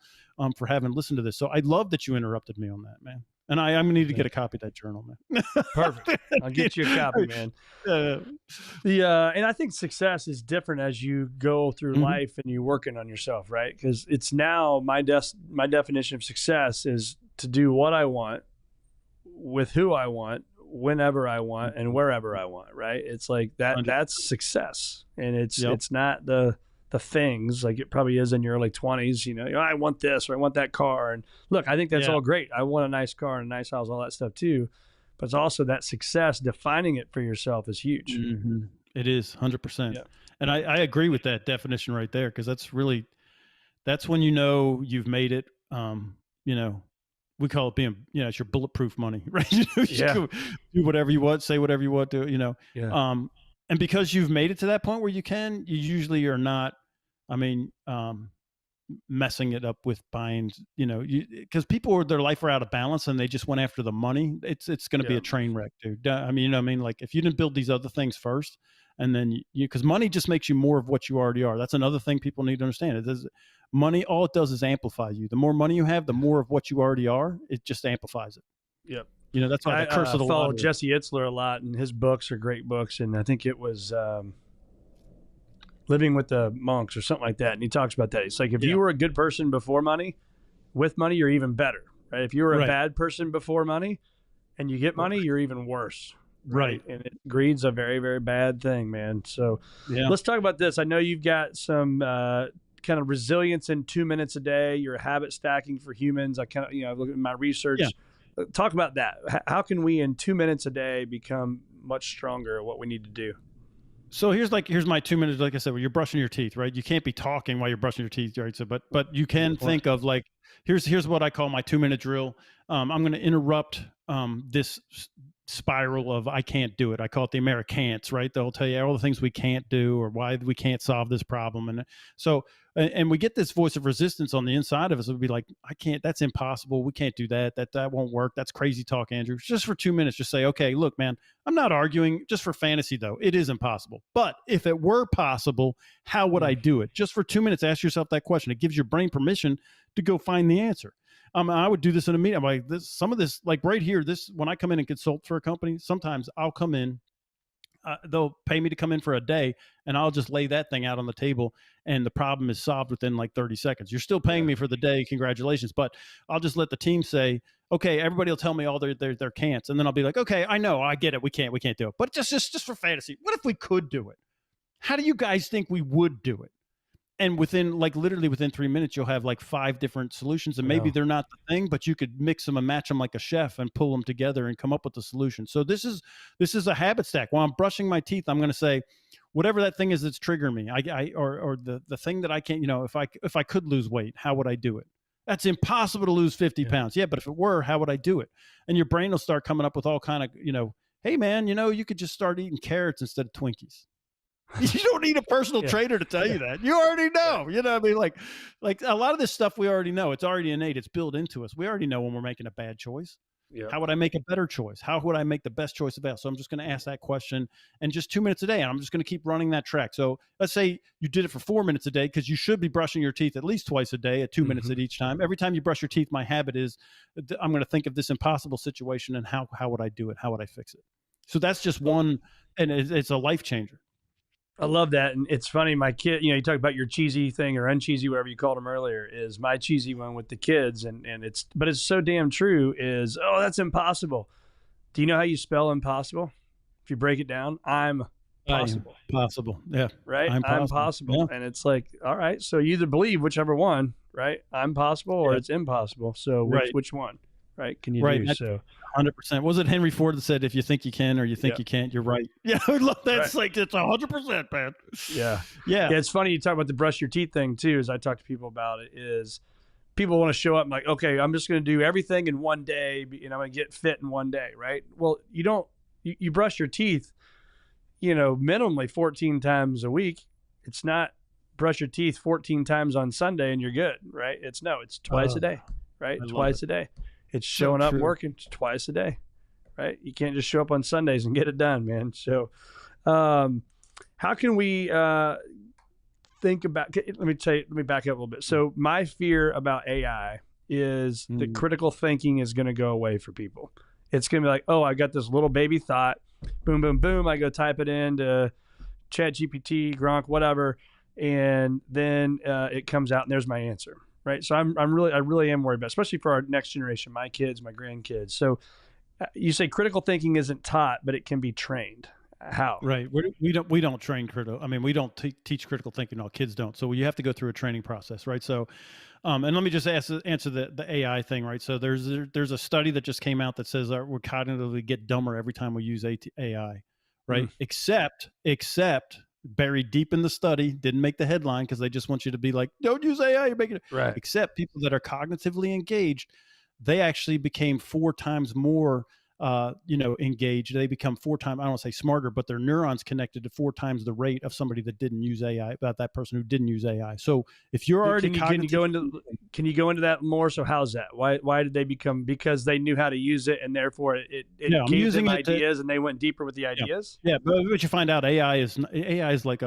[SPEAKER 4] for having listened to this. So I love that you interrupted me on that, man. And I'm gonna need to get a copy of that journal, man.
[SPEAKER 3] Perfect. I'll get you a copy, man. And I think success is different as you go through life and you're working on yourself, right? Because it's now my definition of success is to do what I want with who I want, whenever I want, and wherever I want, right? It's like that's success. And it's not the things like it probably is in your early 20s, I want this or I want that car. And look, I think that's all great. I want a nice car and a nice house, all that stuff too. But it's also that success, defining it for yourself is huge.
[SPEAKER 4] Mm-hmm. It is 100%. Yeah. And I agree with that definition right there. Cause that's when you've made it. We call it being, it's your bulletproof money, right? You do whatever you want, say whatever you want to, and because you've made it to that point where you usually are not, messing it up with buying, because people their life are out of balance and they just went after the money. It's going to be a train wreck, dude. Like if you didn't build these other things first, and then because money just makes you more of what you already are. That's another thing people need to understand. Money, all it does is amplify you. The more money you have, the more of what you already are. It just amplifies it.
[SPEAKER 3] Yep.
[SPEAKER 4] That's why the curse of the
[SPEAKER 3] follow
[SPEAKER 4] lottery.
[SPEAKER 3] Jesse Itzler a lot, and his books are great books. And I think it was Living with the Monks or something like that. And he talks about that. It's like if you were a good person before money, with money, you're even better, right? If you were a bad person before money and you get money, you're even worse. Right. And greed's a very, very bad thing, man. So let's talk about this. I know you've got some kind of resilience in 2 minutes a day. You're habit stacking for humans. I kind of, look at my research. Yeah. Talk about that. How can we in 2 minutes a day become much stronger at what we need to do?
[SPEAKER 4] So here's my 2 minutes. Like I said, when you're brushing your teeth, right? You can't be talking while you're brushing your teeth, right? So, but you can think of like, here's what I call my 2 minute drill. I'm going to interrupt this spiral of I can't do it. I call it the Americants, right? They'll tell you all the things we can't do or why we can't solve this problem. And so, and we get this voice of resistance on the inside of us. It would be like, I can't, that's impossible. We can't do that. That won't work. That's crazy talk, Andrew. Just for 2 minutes, just say, okay, look, man, I'm not arguing just for fantasy though. It is impossible. But if it were possible, how would I do it? Just for 2 minutes, ask yourself that question. It gives your brain permission to go find the answer. I would do this in a meeting. I'm like, some of this, like right here, when I come in and consult for a company, sometimes I'll come in, they'll pay me to come in for a day and I'll just lay that thing out on the table and the problem is solved within like 30 seconds. You're still paying me for the day. Congratulations. But I'll just let the team say, okay, everybody will tell me all their can'ts. And then I'll be like, okay, I know, I get it. We can't do it. But just for fantasy, what if we could do it? How do you guys think we would do it? And literally within 3 minutes, you'll have like 5 different solutions and maybe they're not the thing, but you could mix them and match them like a chef and pull them together and come up with a solution. So this is a habit stack. While I'm brushing my teeth, I'm going to say, whatever that thing is that's triggering me, or the thing that I can't, if I could lose weight, how would I do it? That's impossible to lose 50 pounds. Yeah, but if it were, how would I do it? And your brain will start coming up with all kind of, hey man, you could just start eating carrots instead of Twinkies. You don't need a personal trainer to tell you that. You already know. You know what I mean? Like a lot of this stuff we already know. It's already innate. It's built into us. We already know when we're making a bad choice. Yeah. How would I make a better choice? How would I make the best choice available? So I'm just going to ask that question and just 2 minutes a day. And I'm just going to keep running that track. So let's say you did it for 4 minutes a day because you should be brushing your teeth at least twice a day at 2 minutes at each time. Every time you brush your teeth, my habit is I'm going to think of this impossible situation and how would I do it? How would I fix it? So that's just one, and it's a life changer.
[SPEAKER 3] I love that. And it's funny, my kid, you talk about your cheesy thing or uncheesy, whatever you called them earlier, is my cheesy one with the kids. But it's so damn true is, oh, that's impossible. Do you know how you spell impossible? If you break it down, I'm possible.
[SPEAKER 4] Possible. Yeah.
[SPEAKER 3] Right. I'm possible. Yeah. And it's like, all right. So you either believe whichever one, right? I'm possible or it's impossible. So which one? Right. Can you do so?
[SPEAKER 4] 100%. Was it Henry Ford that said, if you think you can, or you think you can't, you're right. Yeah. I love that. It's like, it's 100%, man.
[SPEAKER 3] Yeah. Yeah. It's funny. You talk about the brush your teeth thing too, as I talk to people about it, is people want to show up and like, okay, I'm just going to do everything in one day and I'm going to get fit in one day. Right. Well, you brush your teeth. minimally 14 times a week. It's not brush your teeth 14 times on Sunday and you're good, right? It's twice a day, right? Twice a day. It's showing up and working twice a day, right? You can't just show up on Sundays and get it done, man. So, how can we think about? Let me back up a little bit. So, my fear about AI is that critical thinking is going to go away for people. It's going to be like, oh, I got this little baby thought, boom, boom, boom. I go type it into ChatGPT, Gronk, whatever, and then it comes out and there's my answer. Right. So I really am worried about, especially for our next generation, my kids, my grandkids. So you say critical thinking isn't taught, but it can be trained. How?
[SPEAKER 4] Right. We don't train critical. I mean, we don't teach critical thinking. All kids don't. So you have to go through a training process. Right. So, and let me just answer the AI thing. Right. So there's a study that just came out that says we cognitively get dumber every time we use AI. Right. Except buried deep in the study, didn't make the headline because they just want you to be like, don't use AI, you're making it.
[SPEAKER 3] Right.
[SPEAKER 4] Except people that are cognitively engaged, they actually became 4 times more, engaged. They become 4 times, I don't want to say smarter, but their neurons connected to 4 times the rate of somebody that didn't use AI, about that person who didn't use AI. So if you're already
[SPEAKER 3] can you go into that more? So how's that? Why did they become? Because they knew how to use it, and therefore it gave them ideas, and they went deeper with the ideas.
[SPEAKER 4] Yeah, but what you find out, AI is like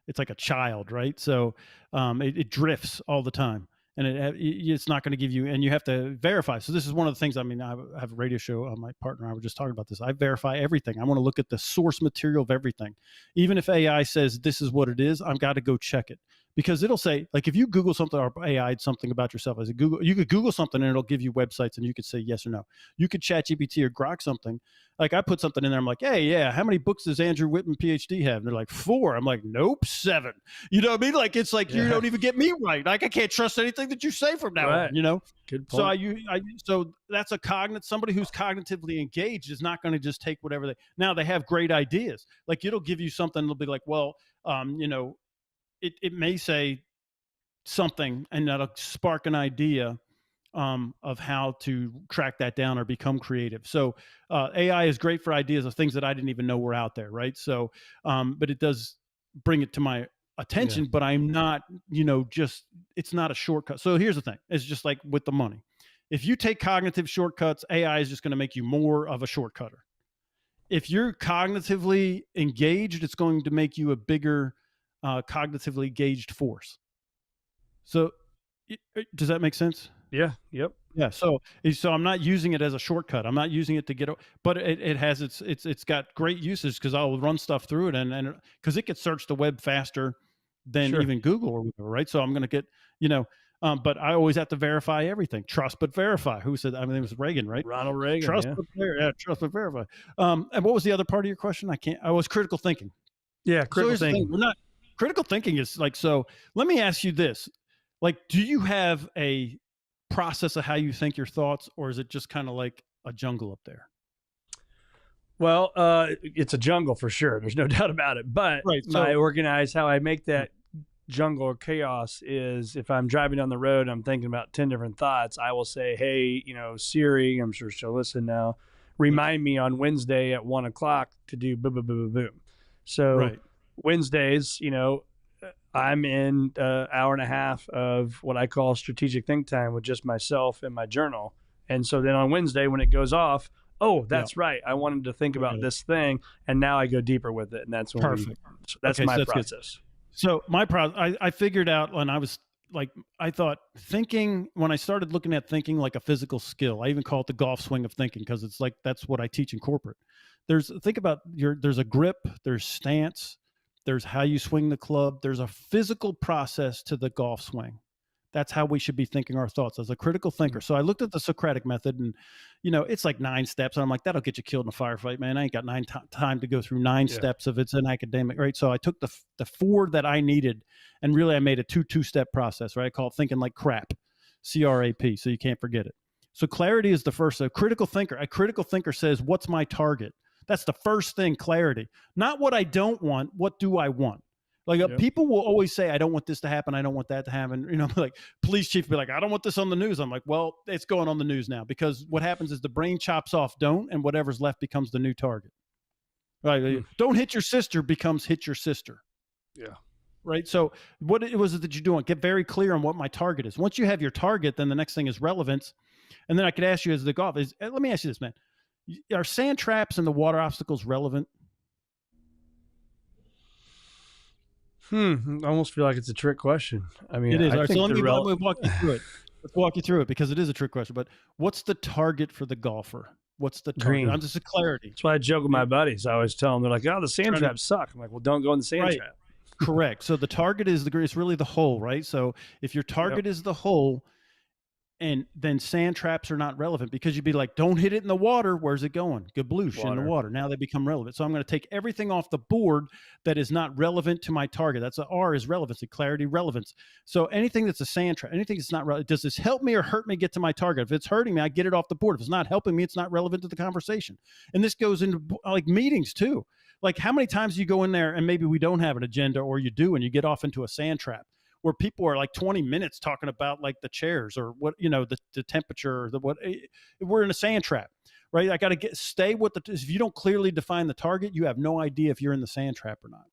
[SPEAKER 4] it's like a child, right? So it drifts all the time. And it's not going to give you, and you have to verify. So this is one of the things, I mean, I have a radio show, my partner and I were just talking about this. I verify everything. I want to look at the source material of everything. Even if AI says this is what it is, I've got to go check it. Because it'll say, like, if you Google something or AI something about yourself, as a Google, you could Google something and it'll give you websites and you could say yes or no. You could ChatGPT or Grok something. Like, I put something in there, I'm like, hey, yeah, how many books does Andrew Wittman, PhD, have? And they're like, 4. I'm like, nope, 7. You know what I mean? Like, it's like, you don't even get me right. Like, I can't trust anything that you say from now on, you know?
[SPEAKER 3] Good point.
[SPEAKER 4] So so that's somebody who's cognitively engaged is not going to just take whatever now they have great ideas. Like, it'll give you something, it'll be like, well, it may say something and that'll spark an idea of how to track that down or become creative. So AI is great for ideas of things that I didn't even know were out there, right? So, but it does bring it to my attention, but I'm not, it's not a shortcut. So here's the thing. It's just like with the money. If you take cognitive shortcuts, AI is just going to make you more of a shortcutter. If you're cognitively engaged, it's going to make you a bigger cognitively engaged force. So does that make sense?
[SPEAKER 3] Yeah. Yep.
[SPEAKER 4] Yeah. So I'm not using it as a shortcut. I'm not using it to get, but it has it's got great uses because I'll run stuff through it and because it could search the web faster than even Google or whatever, right? So I'm going to get, but I always have to verify everything. Trust but verify. Who said? I mean, it was Reagan, right?
[SPEAKER 3] Ronald Reagan.
[SPEAKER 4] Trust but verify. And what was the other part of your question? I was critical thinking.
[SPEAKER 3] Yeah, critical thinking.
[SPEAKER 4] We're not critical thinking is like, so let me ask you this. Like, do you have a process of how you think your thoughts, or is it just kind of like a jungle up there?
[SPEAKER 3] Well, it's a jungle for sure. There's no doubt about it. But how I make that jungle or chaos is if I'm driving down the road, I'm thinking about 10 different thoughts. I will say, hey, Siri, I'm sure she'll listen now. Remind me on Wednesday at 1:00 to do boom, boom, boom, boom, boom. So Wednesdays, I'm in an hour and a half of what I call strategic think time with just myself and my journal. And so then on Wednesday when it goes off, oh, that's right. I wanted to think about this thing, and now I go deeper with it, and that's when that's my process.
[SPEAKER 4] So my process, I figured out when I was like, I thought thinking, when I started looking at thinking like a physical skill, I even call it the golf swing of thinking because it's like that's what I teach in corporate. There's a grip, there's stance, there's how you swing the club. There's a physical process to the golf swing. That's how we should be thinking our thoughts as a critical thinker. So I looked at the Socratic method and, it's like 9 steps. And I'm like, that'll get you killed in a firefight, man. I ain't got time to go through 9 steps if it's an academic, right? So I took the 4 that I needed and really I made a 2-step process, right? I call it thinking like crap, CRAP. So you can't forget it. So clarity is the first. A critical thinker says, what's my target? That's the first thing, clarity. Not what I don't want, what do I want? Like people will always say, I don't want this to happen. I don't want that to happen. Like police chief be like, I don't want this on the news. I'm like, well, it's going on the news now because what happens is the brain chops off don't and whatever's left becomes the new target. Right? Don't hit your sister becomes hit your sister.
[SPEAKER 3] Yeah.
[SPEAKER 4] Right. So what it was that you're doing? Get very clear on what my target is. Once you have your target, then the next thing is relevance. And then I could ask you as the golf is, let me ask you this, man. Are sand traps and the water obstacles relevant?
[SPEAKER 3] I almost feel like it's a trick question. I mean,
[SPEAKER 4] it is.
[SPEAKER 3] I
[SPEAKER 4] Right,
[SPEAKER 3] think
[SPEAKER 4] so let me walk you through it. Let's walk you through it because it is a trick question. But what's the target for the golfer? What's the target?
[SPEAKER 3] Green.
[SPEAKER 4] I'm just a clarity.
[SPEAKER 3] That's why I joke with my buddies. I always tell them, they're like, oh, the sand traps suck. I'm like, well, don't go in the sand trap.
[SPEAKER 4] Correct. So the target is it's really the hole, right? So if your target is the hole, and then sand traps are not relevant because you'd be like, don't hit it in the water. Where's it going? Gabloosh in the water. Now they become relevant. So I'm going to take everything off the board that is not relevant to my target. That's R is relevancy, clarity, relevance. So anything that's a sand trap, anything that's not relevant, does this help me or hurt me get to my target? If it's hurting me, I get it off the board. If it's not helping me, it's not relevant to the conversation. And this goes into like meetings too. Like how many times you go in there and maybe we don't have an agenda or you do, and you get off into a sand trap where people are like 20 minutes talking about like the chairs or what, the temperature or we're in a sand trap, right? I got to stay with if you don't clearly define the target, you have no idea if you're in the sand trap or not.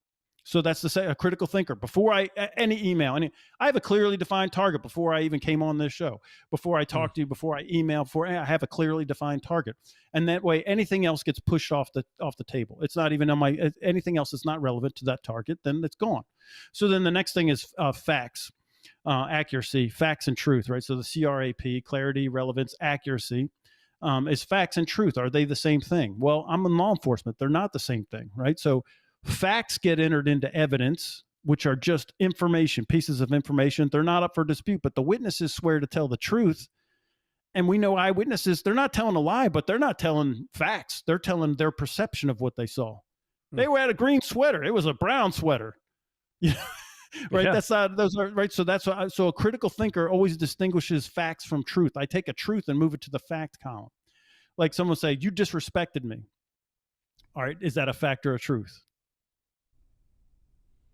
[SPEAKER 4] So that's a critical thinker. Before any email, I have a clearly defined target before I even came on this show, before I talk to you, before I email, before I have a clearly defined target. And that way, anything else gets pushed off the table. It's not even on anything else that's not relevant to that target, then it's gone. So then the next thing is facts, accuracy, facts and truth, right? So the CRAP, clarity, relevance, accuracy, is facts and truth. Are they the same thing? Well, I'm in law enforcement. They're not the same thing, right? So facts get entered into evidence, which are just information, pieces of information. They're not up for dispute, but the witnesses swear to tell the truth. And we know eyewitnesses, they're not telling a lie, but they're not telling facts. They're telling their perception of what they saw. They were at a green sweater. It was a brown sweater. Right. Yeah. That's not, those are right. So so a critical thinker always distinguishes facts from truth. I take a truth and move it to the fact column. Like someone say, you disrespected me. All right. Is that a fact or a truth?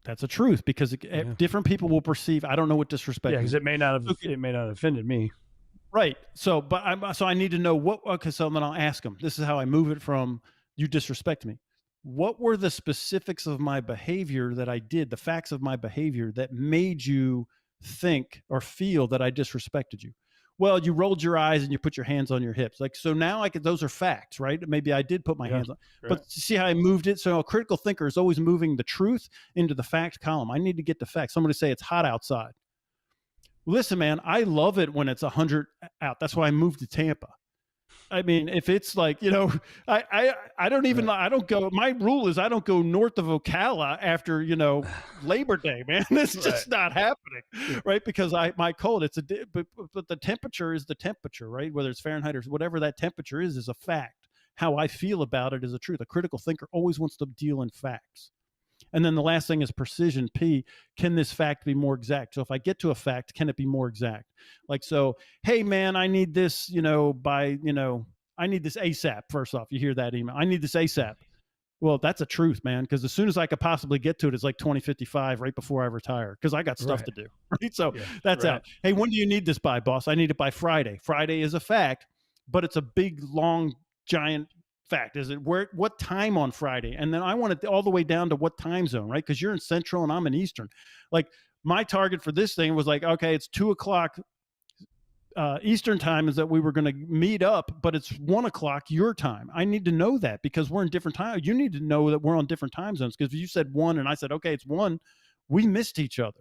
[SPEAKER 4] That's a truth because different people will perceive. I don't know what disrespect.
[SPEAKER 3] Yeah, because it may not have offended me.
[SPEAKER 4] Right. So, so I need to know what. Okay. So then I'll ask them. This is how I move it from you disrespect me. What were the specifics of my behavior that I did? The facts of my behavior that made you think or feel that I disrespected you? Well, you rolled your eyes and you put your hands on your hips. Like, so now those are facts, right? Maybe I did put my hands on, but see how I moved it? So a critical thinker is always moving the truth into the fact column. I need to get the facts. Somebody say it's hot outside. Listen, man, I love it when it's 100 out. That's why I moved to Tampa. I mean, if it's like, I don't go, my rule is I don't go north of Ocala after, Labor Day, man. It's just not happening. Right. Because my cold, but the temperature is the temperature, right? Whether it's Fahrenheit or whatever that temperature is a fact. How I feel about it is a truth. A critical thinker always wants to deal in facts. And then the last thing is precision. P, can this fact be more exact? So if I get to a fact, can it be more exact? Like, so, hey man, I need this, I need this ASAP. First off, you hear that email. I need this ASAP. Well, that's a truth, man. Because as soon as I could possibly get to it, it's like 2055 right before I retire. Because I got stuff to do. Right. So that's out. Hey, when do you need this by, boss? I need it by Friday. Friday is a fact, but it's a big, long, giant fact. Is it what time on Friday? And then I want it all the way down to what time zone, right? Because you're in Central and I'm in Eastern. Like my target for this thing was like, okay, it's 2:00 Eastern time is that we were going to meet up, but it's 1:00 your time. I need to know that because we're in different time. You need to know that we're on different time zones because if you said 1 and I said, okay, it's 1, we missed each other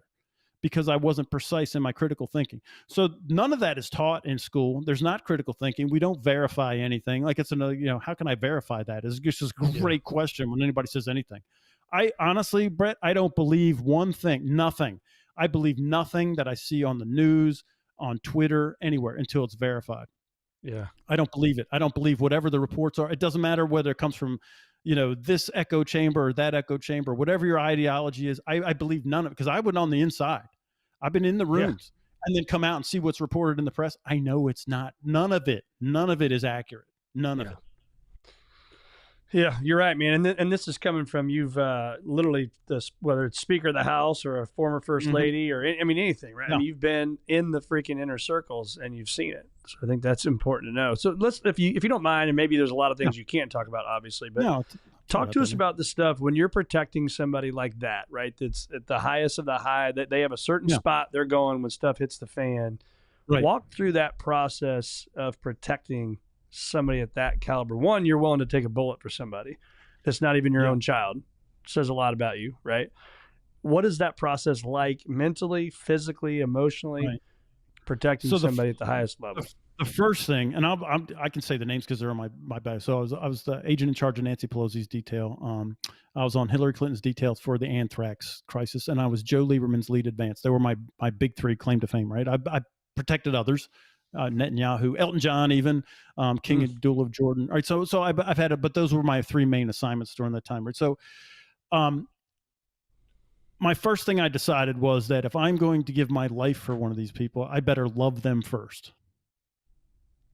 [SPEAKER 4] because I wasn't precise in my critical thinking. So none of that is taught in school. There's not critical thinking. We don't verify anything. Like it's another, how can I verify that? It's just a great question when anybody says anything. I honestly, Brett, I don't believe one thing, nothing. I believe nothing that I see on the news, on Twitter, anywhere until it's verified.
[SPEAKER 3] Yeah.
[SPEAKER 4] I don't believe it. I don't believe whatever the reports are. It doesn't matter whether it comes from, this echo chamber or that echo chamber, whatever your ideology is. I believe none of it because I went on the inside. I've been in the rooms and then come out and see what's reported in the press. I know it's not, none of it is accurate. None of it.
[SPEAKER 3] Yeah, you're right, man. And this is coming from you've literally whether it's Speaker of the House or a former First Lady or anything, right? No. I mean, you've been in the freaking inner circles and you've seen it. So I think that's important to know. So if you don't mind, and maybe there's a lot of things you can't talk about, obviously, but Talk to us about the stuff when you're protecting somebody like that, right? That's at the highest of the high, that they have a certain spot they're going when stuff hits the fan.
[SPEAKER 4] Right.
[SPEAKER 3] Walk through that process of protecting somebody at that caliber. One, you're willing to take a bullet for somebody that's not even your own child. Says a lot about you, right? What is that process like mentally, physically, emotionally, protecting somebody at the highest level?
[SPEAKER 4] The first thing, and I can say the names because they're on my bag. So I was the agent in charge of Nancy Pelosi's detail. I was on Hillary Clinton's details for the anthrax crisis, and I was Joe Lieberman's lead advance. They were my big three claim to fame, right? I protected others, Netanyahu, Elton John, even King Abdullah of Jordan. All right, so I've had but those were my three main assignments during that time, right? So, my first thing I decided was that if I'm going to give my life for one of these people, I better love them first.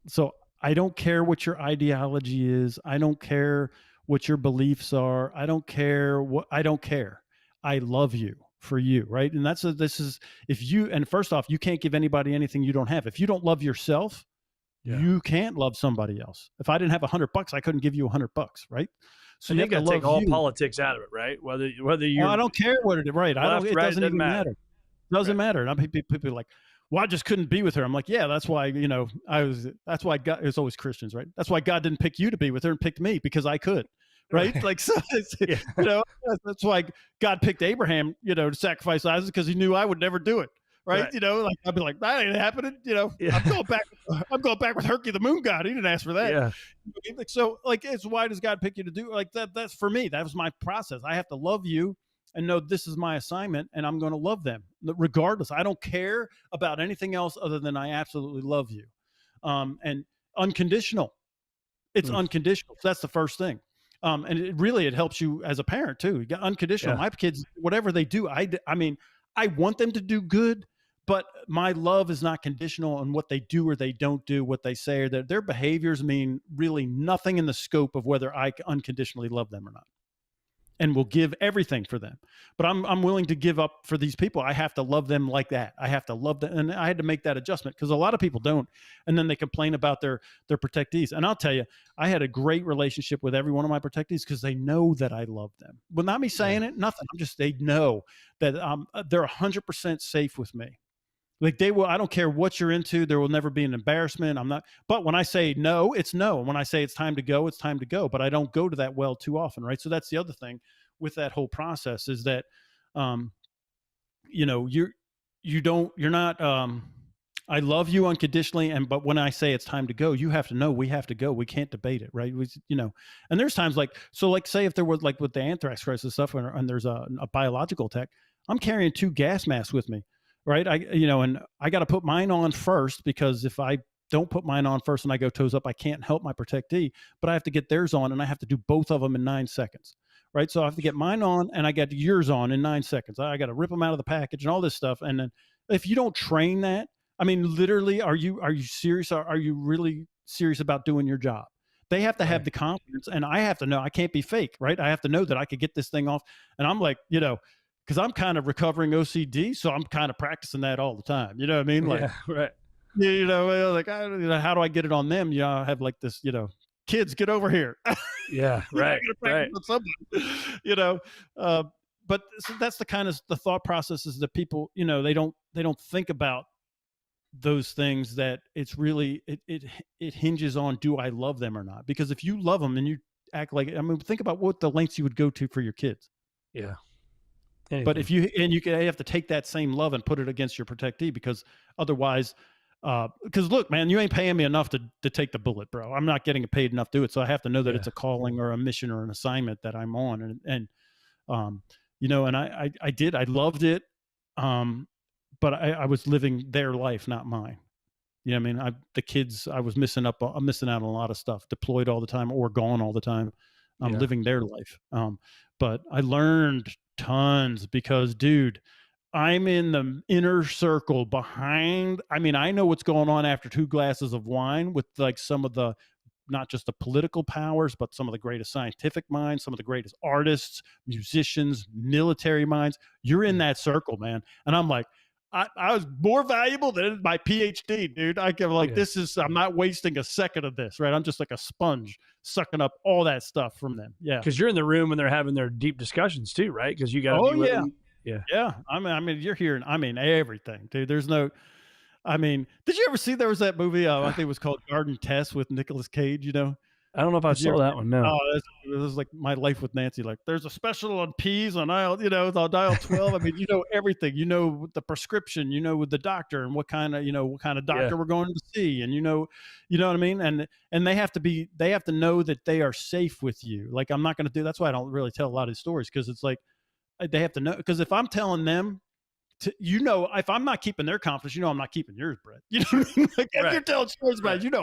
[SPEAKER 4] So I don't care what your ideology is. I don't care what your beliefs are. I don't care. I love you for you, right? And and first off, you can't give anybody anything you don't have. If you don't love yourself, you can't love somebody else. If I didn't have $100, I couldn't give you $100, right? So
[SPEAKER 3] you got to take all politics out of it, right? Whether you,
[SPEAKER 4] I don't care what it is, right? It doesn't even matter. It doesn't matter. And people are like, well, I just couldn't be with her. I'm like, yeah, that's why, that's why God, it's always Christians, right? That's why God didn't pick you to be with her and picked me because I could, right? Like, so that's why God picked Abraham, to sacrifice Isaac because he knew I would never do it. Right. Like I'd be like, that ain't happening. I'm going back with Herky, the moon god. He didn't ask for that. Yeah. So it's why does God pick you to do like that? That's for me. That was my process. I have to love you and know this is my assignment and I'm going to love them regardless. I don't care about anything else other than I absolutely love you. And unconditional. It's unconditional. So that's the first thing. And it helps you as a parent too. You got unconditional. Yeah. My kids, whatever they do, I want them to do good. But my love is not conditional on what they do or they don't do, what they say, or their behaviors mean really nothing in the scope of whether I unconditionally love them or not, and will give everything for them. But I'm willing to give up for these people. I have to love them like that. I have to love them, and I had to make that adjustment because a lot of people don't, and then they complain about their protectees. And I'll tell you, I had a great relationship with every one of my protectees because they know that I love them. Well, not me saying it, nothing. They know that they're 100% safe with me. Like they will, I don't care what you're into. There will never be an embarrassment. But when I say no, it's no. And when I say it's time to go, it's time to go. But I don't go to that well too often. Right. So that's the other thing with that whole process is that, you're not, I love you unconditionally. But when I say it's time to go, you have to know we have to go. We can't debate it. Right. And there's times say if there was like with the anthrax crisis stuff and there's a biological attack, I'm carrying 2 gas masks with me. Right. And I got to put mine on first because if I don't put mine on first and I go toes up, I can't help my protectee, but I have to get theirs on and I have to do both of them in 9 seconds. Right. So I have to get mine on and I got yours on in 9 seconds. I got to rip them out of the package and all this stuff. And then if you don't train that, literally, are you serious? Are you really serious about doing your job? They have to have the confidence and I have to know I can't be fake. Right. I have to know that I could get this thing off. And I'm like, because I'm kind of recovering OCD, so I'm kind of practicing that all the time. You know what I mean? Like,
[SPEAKER 3] right.
[SPEAKER 4] How do I get it on them? I have like this, kids, get over here.
[SPEAKER 3] Yeah, right. Right.
[SPEAKER 4] But that's the kind of the thought processes that people, they don't think about those things that it's really it hinges on, do I love them or not? Because if you love them and you act like, think about what the lengths you would go to for your kids.
[SPEAKER 3] Yeah.
[SPEAKER 4] Anything. But if you have to take that same love and put it against your protectee because otherwise, because look, man, you ain't paying me enough to take the bullet, bro. I'm not getting paid enough to do it. So I have to know that it's a calling or a mission or an assignment that I'm on. And I did, I loved it. But I was living their life, not mine. The kids, I was missing out on a lot of stuff, deployed all the time or gone all the time. I'm living their life. But I learned tons because, dude, I'm in the inner circle behind. I know what's going on after 2 glasses of wine with like some of the, not just the political powers, but some of the greatest scientific minds, some of the greatest artists, musicians, military minds. You're in that circle, man. And I'm like, I was more valuable than my PhD, dude. I'm like, I'm not wasting a second of this, right? I'm just like a sponge sucking up all that stuff from them. Yeah.
[SPEAKER 3] Because you're in the room when they're having their deep discussions too, right? Because you got to be with them. Yeah.
[SPEAKER 4] Yeah. I mean, you're hearing, everything, dude. There's no, did you ever see, there was that movie, I think it was called Garden Test with Nicolas Cage, you know?
[SPEAKER 3] I don't know if I saw that one. No.
[SPEAKER 4] Oh, this is like My Life with Nancy. Like, there's a special on peas on aisle, on dial 12. I mean, you know everything. You know the prescription. You know with the doctor and what kind of doctor we're going to see, and you know what I mean. And they have to know that they are safe with you. Like, I'm not going to do. That's why I don't really tell a lot of these stories, because it's like they have to know. Because if I'm telling them, if I'm not keeping their confidence, I'm not keeping yours, Brett. You know what I mean? Like, if you're telling stories about it,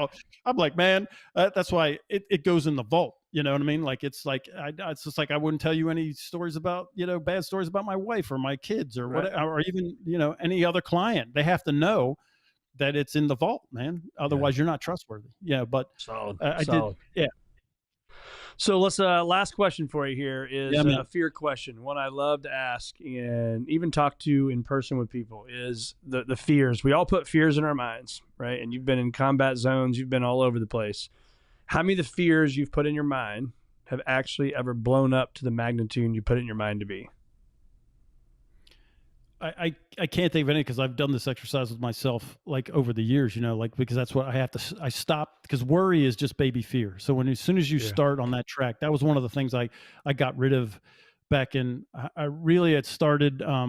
[SPEAKER 4] I'm like, man, that's why it goes in the vault. You know what I mean? Like, it's like, it's just like, I wouldn't tell you any stories about, bad stories about my wife or my kids or what, or even, any other client. They have to know that it's in the vault, man. Otherwise you're not trustworthy. Yeah. But
[SPEAKER 3] solid.
[SPEAKER 4] I did. Yeah.
[SPEAKER 3] So let's last question for you here is a fear question. One I love to ask and even talk to in person with people is the fears. We all put fears in our minds, right? And you've been in combat zones, you've been all over the place. How many of the fears you've put in your mind have actually ever blown up to the magnitude you put it in your mind to be?
[SPEAKER 4] I can't think of any, because I've done this exercise with myself, like, over the years, because that's what I stopped, because worry is just baby fear. So as soon as you start on that track, that was one of the things I got rid of back in, it started, I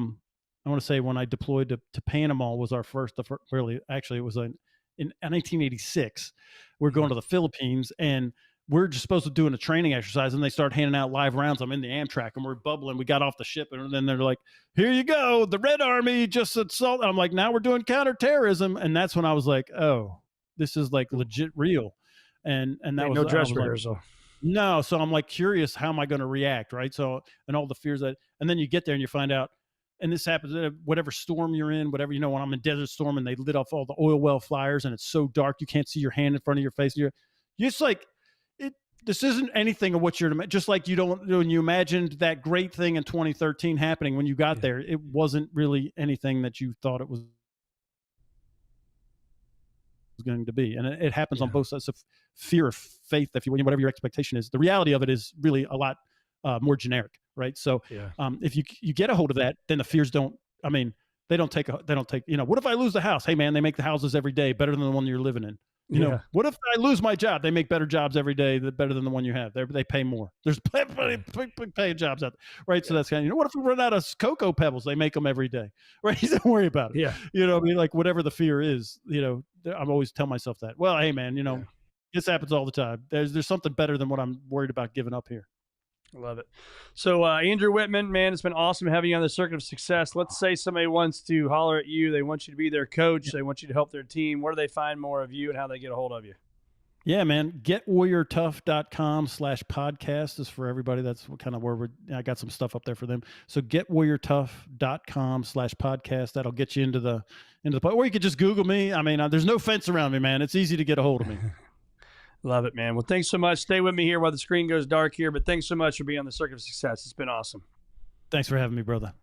[SPEAKER 4] want to say when I deployed to Panama was our first, really, actually it was in 1986, we're going to the Philippines, and we're just supposed to do a training exercise, and they start handing out live rounds. I'm in the Amtrak and we're bubbling. We got off the ship, and then they're like, here you go. The Red Army just assaulted. I'm like, now we're doing counterterrorism. And that's when I was like, oh, this is like legit real. And that was no dress rehearsal. No. So I'm like curious, how am I going to react? Right. So, and all the fears and then you get there and you find out, and this happens at whatever storm you're in, whatever, when I'm in Desert Storm and they lit off all the oil well flyers and it's so dark, you can't see your hand in front of your face. You're just like, this isn't anything of what you're just like. When you imagined that great thing in 2013 happening, when you got there, it wasn't really anything that you thought it was going to be. And it happens on both sides of fear of faith. If you, whatever your expectation is, the reality of it is really a lot more generic. Right. So if you get a hold of that, then the fears they don't take, what if I lose the house? Hey man, they make the houses every day better than the one you're living in. What if I lose my job? They make better jobs every day, better than the one you have. They pay more. There's paying jobs out there, right? So that's kind of, what if we run out of cocoa pebbles? They make them every day, right? Don't worry about it.
[SPEAKER 3] Yeah.
[SPEAKER 4] What I mean? Like, whatever the fear is, I'm always tell myself that. Well, hey man, this happens all the time. There's something better than what I'm worried about giving up here.
[SPEAKER 3] I love it. So Andrew Wittman, man, it's been awesome having you on the Circuit of Success. Let's say somebody wants to holler at you. They want you to be their coach. They want you to help their team. Where do they find more of you and how they get a hold of you?
[SPEAKER 4] Yeah, man. GetWarriorTough.com/podcast is for everybody. That's kind of where I got some stuff up there for them. So GetWarriorTough.com/podcast. That'll get you into the or you could just Google me. I mean, there's no fence around me, man. It's easy to get a hold of me.
[SPEAKER 3] Love it, man. Well, thanks so much. Stay with me here while the screen goes dark here, but thanks so much for being on the Circuit of Success. It's been awesome.
[SPEAKER 4] Thanks for having me, brother.